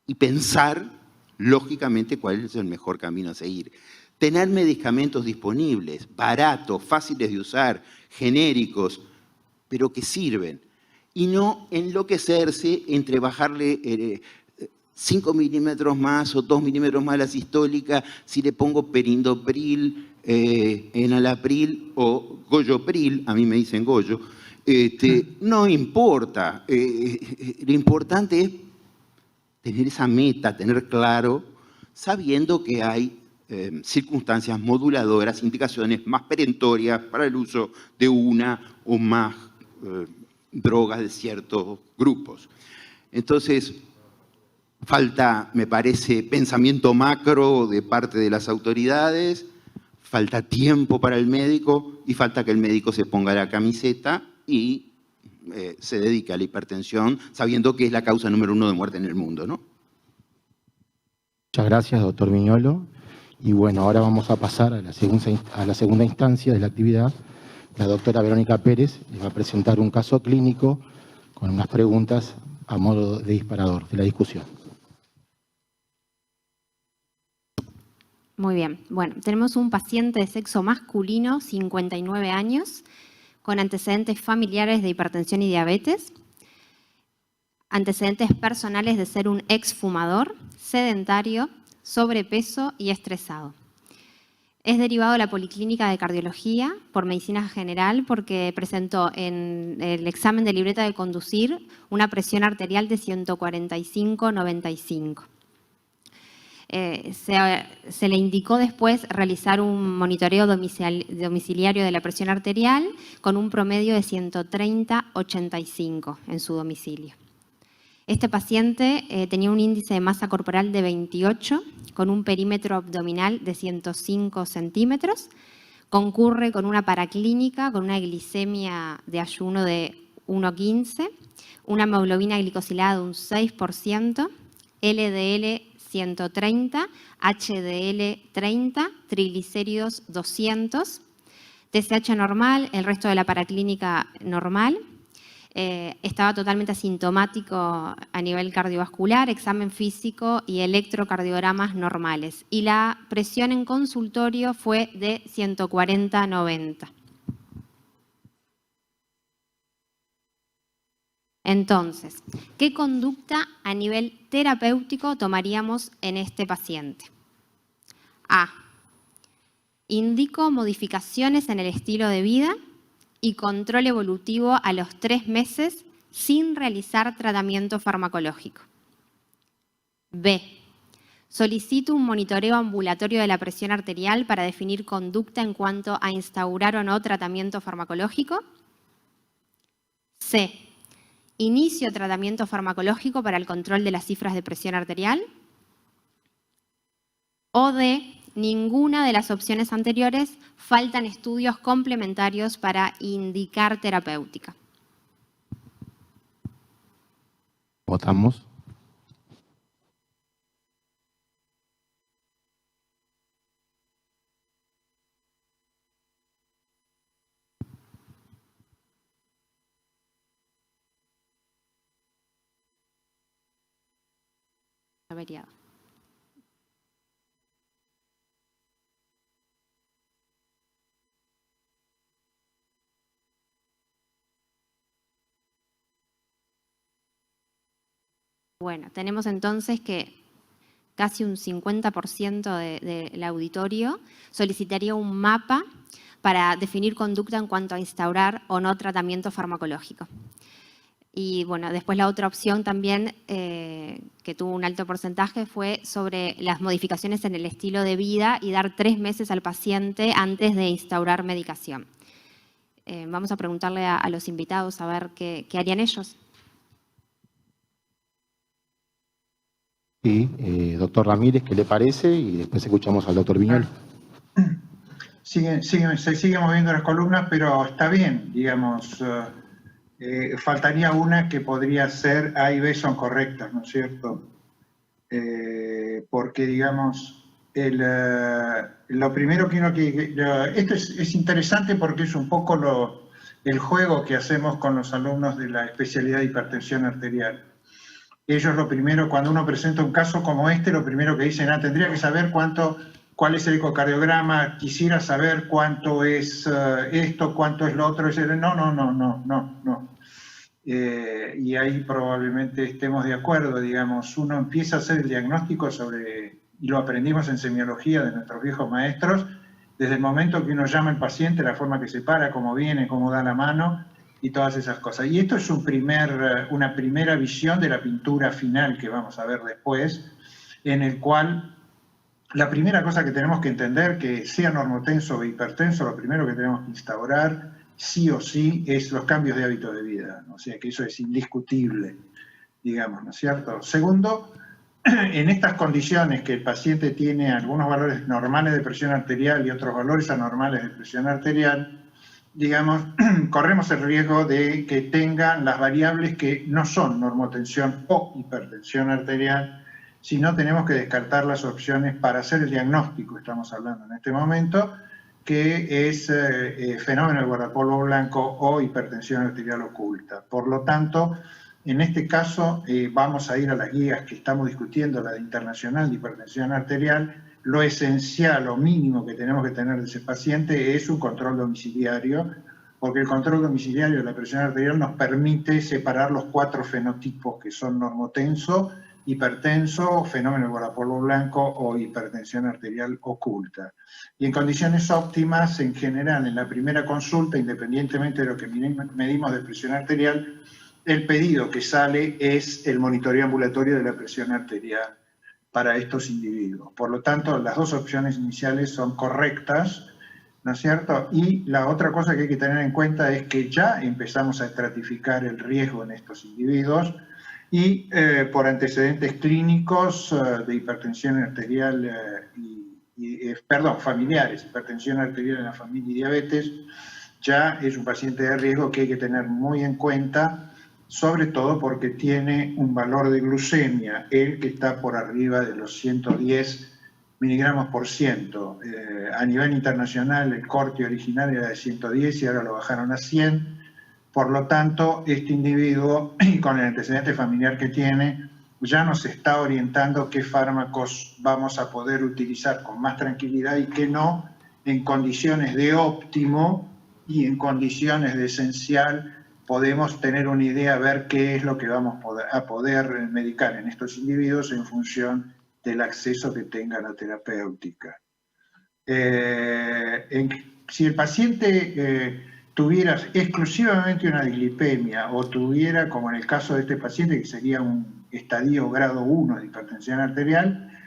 y pensar, lógicamente, cuál es el mejor camino a seguir. Tener medicamentos disponibles, baratos, fáciles de usar, genéricos, pero que sirven. Y no enloquecerse entre bajarle 5 milímetros más o 2 milímetros más la sistólica si le pongo perindopril, enalapril o goyopril, a mí me dicen goyo. No importa, lo importante es tener esa meta, tener claro, sabiendo que hay circunstancias moduladoras, indicaciones más perentorias para el uso de una o más drogas de ciertos grupos. Entonces, falta, me parece, pensamiento macro de parte de las autoridades, falta tiempo para el médico y falta que el médico se ponga la camiseta y se dedique a la hipertensión, sabiendo que es la causa número 1 de muerte en el mundo, ¿no? Muchas gracias, doctor Viñolo. Y bueno, ahora vamos a pasar a la segunda instancia de la actividad. La doctora Verónica Pérez les va a presentar un caso clínico con unas preguntas a modo de disparador de la discusión. Muy bien. Bueno, tenemos un paciente de sexo masculino, 59 años, con antecedentes familiares de hipertensión y diabetes, antecedentes personales de ser un exfumador, sedentario, sobrepeso y estresado. Es derivado de la Policlínica de Cardiología por Medicina General porque presentó en el examen de libreta de conducir una presión arterial de 145/95. Se le indicó después realizar un monitoreo domiciliario de la presión arterial con un promedio de 130/85 en su domicilio. Este paciente tenía un índice de masa corporal de 28, con un perímetro abdominal de 105 centímetros. Concurre con una paraclínica, con una glicemia de ayuno de 1,15, una hemoglobina glicosilada de un 6%, LDL 130, HDL 30, triglicéridos 200, TSH normal, el resto de la paraclínica normal. Estaba totalmente asintomático a nivel cardiovascular, examen físico y electrocardiogramas normales. Y la presión en consultorio fue de 140/90. Entonces, ¿qué conducta a nivel terapéutico tomaríamos en este paciente? A. Indico modificaciones en el estilo de vida y control evolutivo a los 3 meses sin realizar tratamiento farmacológico. B. Solicito un monitoreo ambulatorio de la presión arterial para definir conducta en cuanto a instaurar o no tratamiento farmacológico. C. Inicio tratamiento farmacológico para el control de las cifras de presión arterial. O D. Ninguna de las opciones anteriores, faltan estudios complementarios para indicar terapéutica. Votamos. averiado. Bueno, tenemos entonces que casi un 50% del auditorio solicitaría un mapa para definir conducta en cuanto a instaurar o no tratamiento farmacológico. Y bueno, después la otra opción también, que tuvo un alto porcentaje, fue sobre las modificaciones en el estilo de vida y dar 3 meses al paciente antes de instaurar medicación. Vamos a preguntarle a los invitados a ver qué harían ellos. Sí, doctor Ramírez, ¿qué le parece? Y después escuchamos al doctor Viñola. Se siguen moviendo las columnas, pero está bien, digamos. Faltaría una que podría ser A y B son correctas, ¿no es cierto? Porque, digamos, lo primero que esto es interesante porque es un poco el juego que hacemos con los alumnos de la especialidad de hipertensión arterial. Ellos lo primero, cuando uno presenta un caso como este, lo primero que dicen, tendría que saber cuál es el ecocardiograma, quisiera saber cuánto es esto, cuánto es lo otro. No. Y ahí probablemente estemos de acuerdo, digamos, uno empieza a hacer el diagnóstico y lo aprendimos en semiología de nuestros viejos maestros, desde el momento que uno llama al paciente, la forma que se para, cómo viene, cómo da la mano, y todas esas cosas. Y esto es una primera visión de la pintura final que vamos a ver después, en el cual la primera cosa que tenemos que entender, que sea normotenso o hipertenso, lo primero que tenemos que instaurar, sí o sí, es los cambios de hábito de vida, ¿no? O sea, que eso es indiscutible, digamos, ¿no es cierto? Segundo, en estas condiciones que el paciente tiene algunos valores normales de presión arterial y otros valores anormales de presión arterial, digamos, corremos el riesgo de que tengan las variables que no son normotensión o hipertensión arterial, sino tenemos que descartar las opciones para hacer el diagnóstico, estamos hablando en este momento, que es fenómeno de guardapolvo blanco o hipertensión arterial oculta. Por lo tanto, en este caso vamos a ir a las guías que estamos discutiendo, la de internacional de hipertensión arterial. Lo esencial o mínimo que tenemos que tener de ese paciente es un control domiciliario, porque el control domiciliario de la presión arterial nos permite separar los 4 fenotipos que son normotenso, hipertenso, fenómeno de guardapolvo blanco o hipertensión arterial oculta. Y en condiciones óptimas, en general, en la primera consulta, independientemente de lo que medimos de presión arterial, el pedido que sale es el monitoreo ambulatorio de la presión arterial para estos individuos. Por lo tanto, las 2 opciones iniciales son correctas, ¿no es cierto? Y la otra cosa que hay que tener en cuenta es que ya empezamos a estratificar el riesgo en estos individuos y por antecedentes clínicos de hipertensión arterial familiares, hipertensión arterial en la familia y diabetes, ya es un paciente de riesgo que hay que tener muy en cuenta, sobre todo porque tiene un valor de glucemia, el que está por arriba de los 110 miligramos por ciento. A nivel internacional, el corte original era de 110 y ahora lo bajaron a 100. Por lo tanto, este individuo, con el antecedente familiar que tiene, ya nos está orientando qué fármacos vamos a poder utilizar con más tranquilidad y qué no, en condiciones de óptimo y en condiciones de esencial, podemos tener una idea, ver qué es lo que vamos a poder medicar en estos individuos en función del acceso que tenga a la terapéutica. Si el paciente tuviera exclusivamente una dislipemia o tuviera, como en el caso de este paciente, que sería un estadio grado 1 de hipertensión arterial,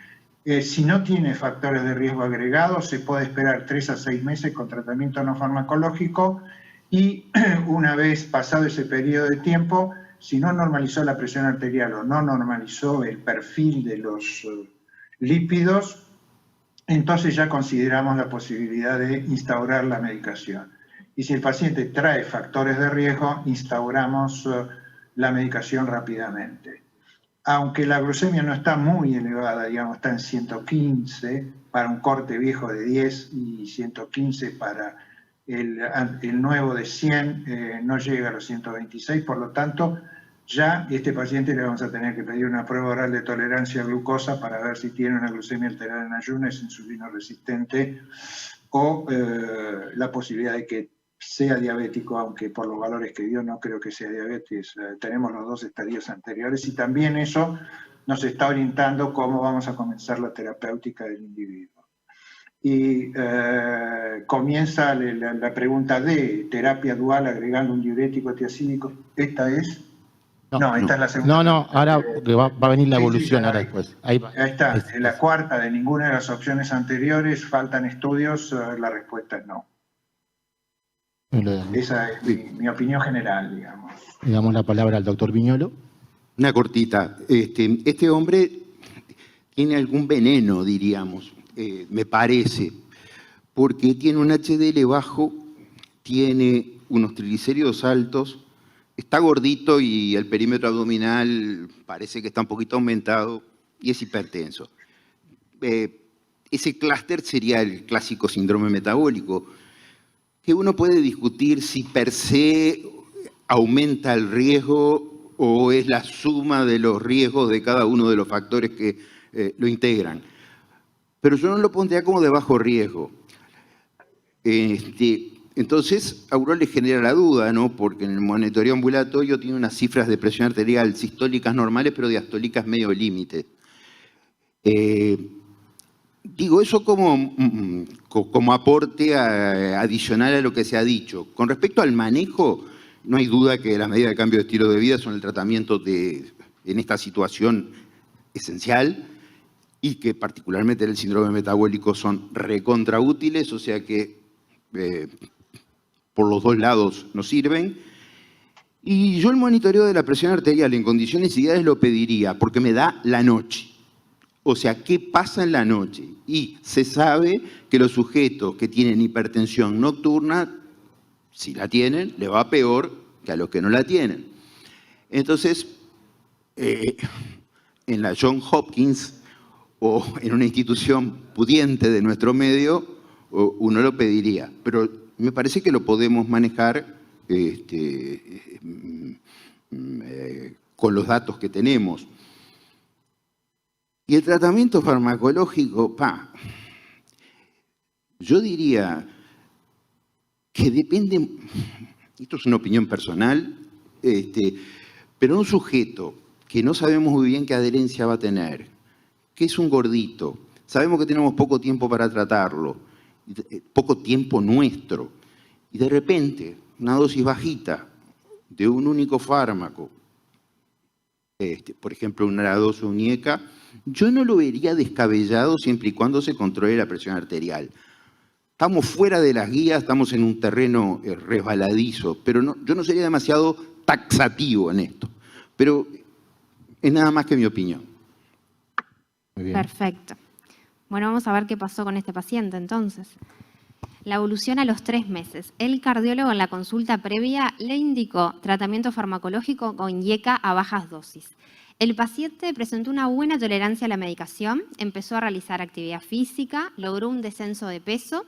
si no tiene factores de riesgo agregados, se puede esperar 3 a 6 meses con tratamiento no farmacológico y una vez pasado ese periodo de tiempo, si no normalizó la presión arterial o no normalizó el perfil de los lípidos, entonces ya consideramos la posibilidad de instaurar la medicación. Y si el paciente trae factores de riesgo, instauramos la medicación rápidamente. Aunque la glucemia no está muy elevada, digamos, está en 115 para un corte viejo de 10 y 115 para el nuevo de 100, no llega a los 126, por lo tanto, Ya este paciente le vamos a tener que pedir una prueba oral de tolerancia a glucosa para ver si tiene una glucemia alterada en ayuno, es insulino resistente, o la posibilidad de que sea diabético, aunque por los valores que dio no creo que sea diabetes. Tenemos los 2 estadios anteriores y también eso nos está orientando cómo vamos a comenzar la terapéutica del individuo. Y comienza la pregunta de terapia dual agregando un diurético tiacídico. ¿Esta es? No, esta es la segunda. No, ahora va a venir la evolución, ahora después. Ahí está, en la cuarta de ninguna de las opciones anteriores, faltan estudios, la respuesta es no. Esa es mi opinión general, digamos. Le damos la palabra al doctor Viñolo. Una cortita. Este hombre tiene algún veneno, diríamos, me parece, porque tiene un HDL bajo, tiene unos triglicéridos altos, está gordito y el perímetro abdominal parece que está un poquito aumentado y es hipertenso. Ese clúster sería el clásico síndrome metabólico, que uno puede discutir si per se aumenta el riesgo o es la suma de los riesgos de cada uno de los factores que lo integran. Pero yo no lo pondría como de bajo riesgo. Entonces, a uno le genera la duda, ¿no? Porque en el monitoreo ambulatorio tiene unas cifras de presión arterial sistólicas normales, pero diastólicas medio límite. Digo eso como aporte adicional a lo que se ha dicho. Con respecto al manejo, no hay duda que las medidas de cambio de estilo de vida son el tratamiento en esta situación esencial y que particularmente en el síndrome metabólico son recontraútiles, o sea que por los dos lados nos sirven. Y yo el monitoreo de la presión arterial en condiciones ideales lo pediría porque me da la noche. O sea, ¿qué pasa en la noche? Y se sabe que los sujetos que tienen hipertensión nocturna, si la tienen, le va peor que a los que no la tienen. Entonces, en la Johns Hopkins o en una institución pudiente de nuestro medio, uno lo pediría. Pero me parece que lo podemos manejar con los datos que tenemos. Y el tratamiento farmacológico, yo diría que depende, esto es una opinión personal, pero un sujeto que no sabemos muy bien qué adherencia va a tener, que es un gordito, sabemos que tenemos poco tiempo para tratarlo, poco tiempo nuestro, y de repente una dosis bajita de un único fármaco, por ejemplo una dosis UNIECA, yo no lo vería descabellado siempre y cuando se controle la presión arterial. Estamos fuera de las guías, estamos en un terreno resbaladizo, pero yo no sería demasiado taxativo en esto. Pero es nada más que mi opinión. Muy bien. Perfecto. Bueno, vamos a ver qué pasó con este paciente entonces. La evolución a los 3 meses. El cardiólogo en la consulta previa le indicó tratamiento farmacológico con IECA a bajas dosis. El paciente presentó una buena tolerancia a la medicación, empezó a realizar actividad física, logró un descenso de peso,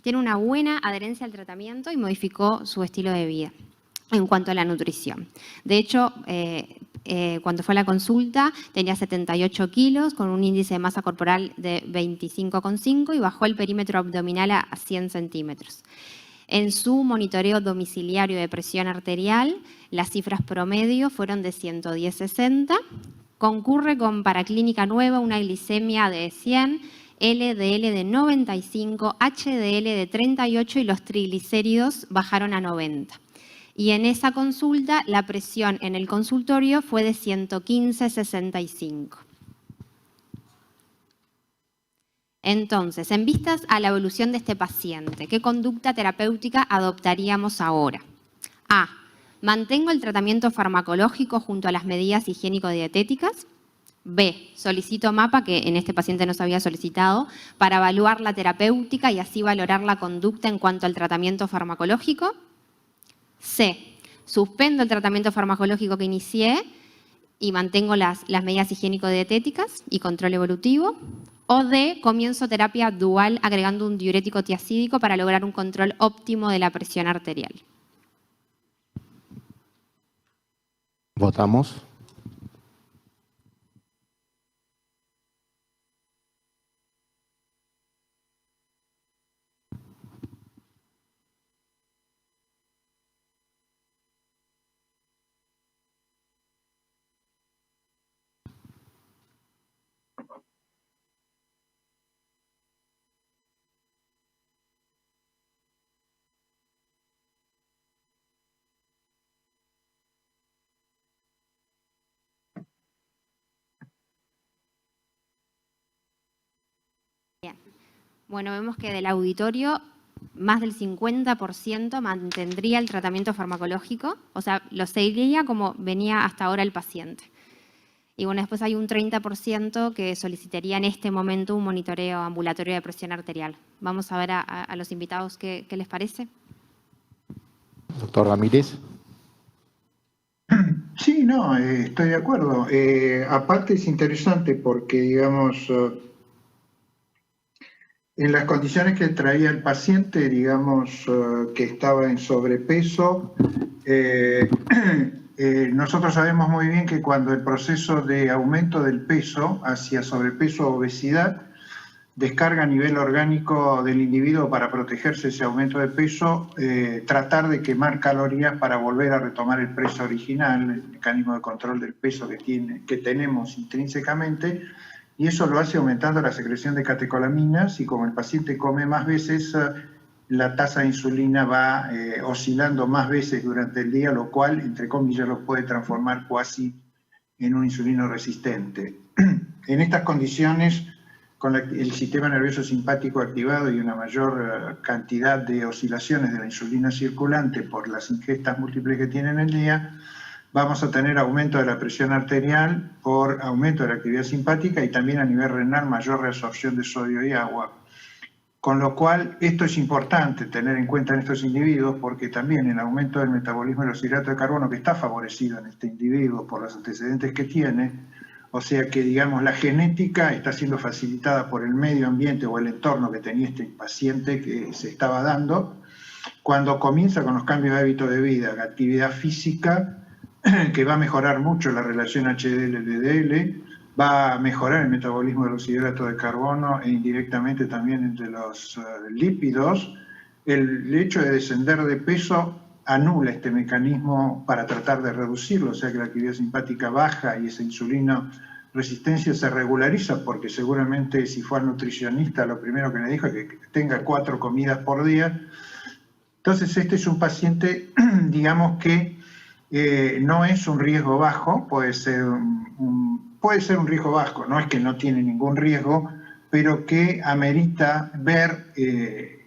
tiene una buena adherencia al tratamiento y modificó su estilo de vida en cuanto a la nutrición. De hecho, cuando fue a la consulta tenía 78 kilos con un índice de masa corporal de 25,5 y bajó el perímetro abdominal a 100 centímetros. En su monitoreo domiciliario de presión arterial, las cifras promedio fueron de 110/60. Concurre con paraclínica nueva una glicemia de 100, LDL de 95, HDL de 38 y los triglicéridos bajaron a 90. Y en esa consulta, la presión en el consultorio fue de 115/65. Entonces, en vistas a la evolución de este paciente, ¿qué conducta terapéutica adoptaríamos ahora? A. Mantengo el tratamiento farmacológico junto a las medidas higiénico-dietéticas. B. Solicito mapa, que en este paciente no se había solicitado, para evaluar la terapéutica y así valorar la conducta en cuanto al tratamiento farmacológico. C. Suspendo el tratamiento farmacológico que inicié y mantengo las medidas higiénico-dietéticas y control evolutivo. O D. Comienzo terapia dual agregando un diurético tiacídico para lograr un control óptimo de la presión arterial. Votamos. Bien. Bueno, vemos que del auditorio más del 50% mantendría el tratamiento farmacológico, o sea, lo seguiría como venía hasta ahora el paciente. Y bueno, después hay un 30% que solicitaría en este momento un monitoreo ambulatorio de presión arterial. Vamos a ver a los invitados qué les parece. Doctor Ramírez. Sí, no, estoy de acuerdo. Aparte es interesante porque, digamos, en las condiciones que traía el paciente, digamos, que estaba en sobrepeso, nosotros sabemos muy bien que cuando el proceso de aumento del peso hacia sobrepeso o obesidad descarga a nivel orgánico del individuo para protegerse ese aumento de peso, tratar de quemar calorías para volver a retomar el peso original, el mecanismo de control del peso que tenemos intrínsecamente, y eso lo hace aumentando la secreción de catecolaminas, y como el paciente come más veces, la tasa de insulina va oscilando más veces durante el día, lo cual, entre comillas, lo puede transformar cuasi en un insulino resistente. En estas condiciones, con el sistema nervioso simpático activado y una mayor cantidad de oscilaciones de la insulina circulante por las ingestas múltiples que tiene en el día, vamos a tener aumento de la presión arterial por aumento de la actividad simpática y también a nivel renal mayor reabsorción de sodio y agua. Con lo cual, esto es importante tener en cuenta en estos individuos porque también el aumento del metabolismo de los hidratos de carbono, que está favorecido en este individuo por los antecedentes que tiene, o sea que, digamos, la genética está siendo facilitada por el medio ambiente o el entorno que tenía este paciente que se estaba dando, cuando comienza con los cambios de hábito de vida, la actividad física, que va a mejorar mucho la relación HDL-LDL, va a mejorar el metabolismo de los hidratos de carbono e indirectamente también entre los lípidos. El hecho de descender de peso anula este mecanismo para tratar de reducirlo, o sea que la actividad simpática baja y esa insulina resistencia se regulariza porque seguramente si fue al nutricionista lo primero que le dijo es que tenga 4 comidas por día. Entonces este es un paciente, digamos que no es un riesgo bajo, puede ser un riesgo bajo, no es que no tiene ningún riesgo, pero que amerita ver,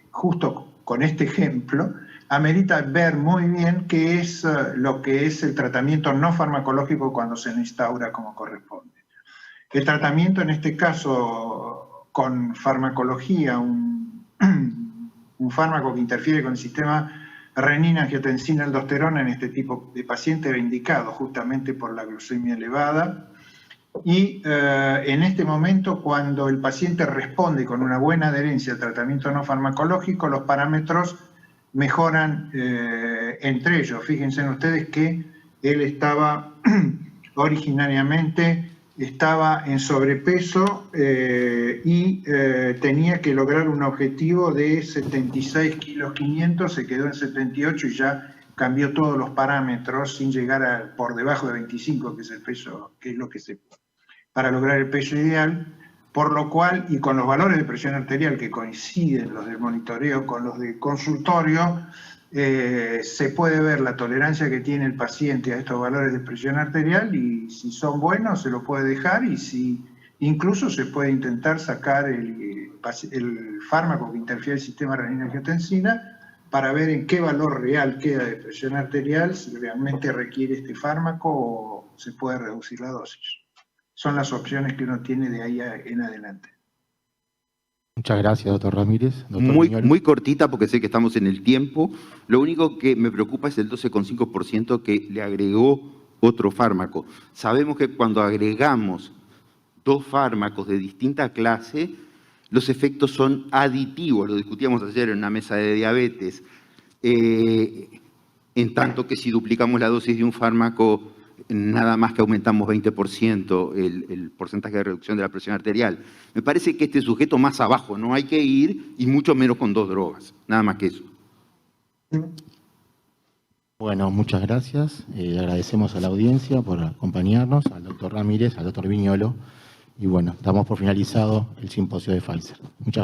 justo con este ejemplo, amerita ver muy bien qué es lo que es el tratamiento no farmacológico cuando se instaura como corresponde. El tratamiento en este caso con farmacología, un fármaco que interfiere con el sistema renina, angiotensina, aldosterona en este tipo de paciente era indicado justamente por la glucemia elevada. Y en este momento, cuando el paciente responde con una buena adherencia al tratamiento no farmacológico, los parámetros mejoran entre ellos. Fíjense ustedes que él estaba originariamente en sobrepeso y tenía que lograr un objetivo de 76 kilos 500, se quedó en 78 y ya cambió todos los parámetros sin llegar por debajo de 25, que es el peso, que es lo que se para lograr el peso ideal, por lo cual, y con los valores de presión arterial que coinciden los del monitoreo con los de consultorio, se puede ver la tolerancia que tiene el paciente a estos valores de presión arterial y si son buenos se lo puede dejar y si incluso se puede intentar sacar el fármaco que interfiere el sistema renina-angiotensina para ver en qué valor real queda de presión arterial, si realmente requiere este fármaco o se puede reducir la dosis. Son las opciones que uno tiene de ahí en adelante. Muchas gracias, doctor Ramírez. Doctor Muy cortita porque sé que estamos en el tiempo. Lo único que me preocupa es el 12,5% que le agregó otro fármaco. Sabemos que cuando agregamos 2 fármacos de distinta clase, los efectos son aditivos. Lo discutíamos ayer en una mesa de diabetes. En tanto que si duplicamos la dosis de un fármaco nada más que aumentamos 20% el porcentaje de reducción de la presión arterial. Me parece que este sujeto más abajo no hay que ir, y mucho menos con 2 drogas. Nada más que eso. Bueno, muchas gracias. Le agradecemos a la audiencia por acompañarnos, al doctor Ramírez, al doctor Viñolo. Y bueno, damos por finalizado el simposio de Pfizer. Muchas gracias.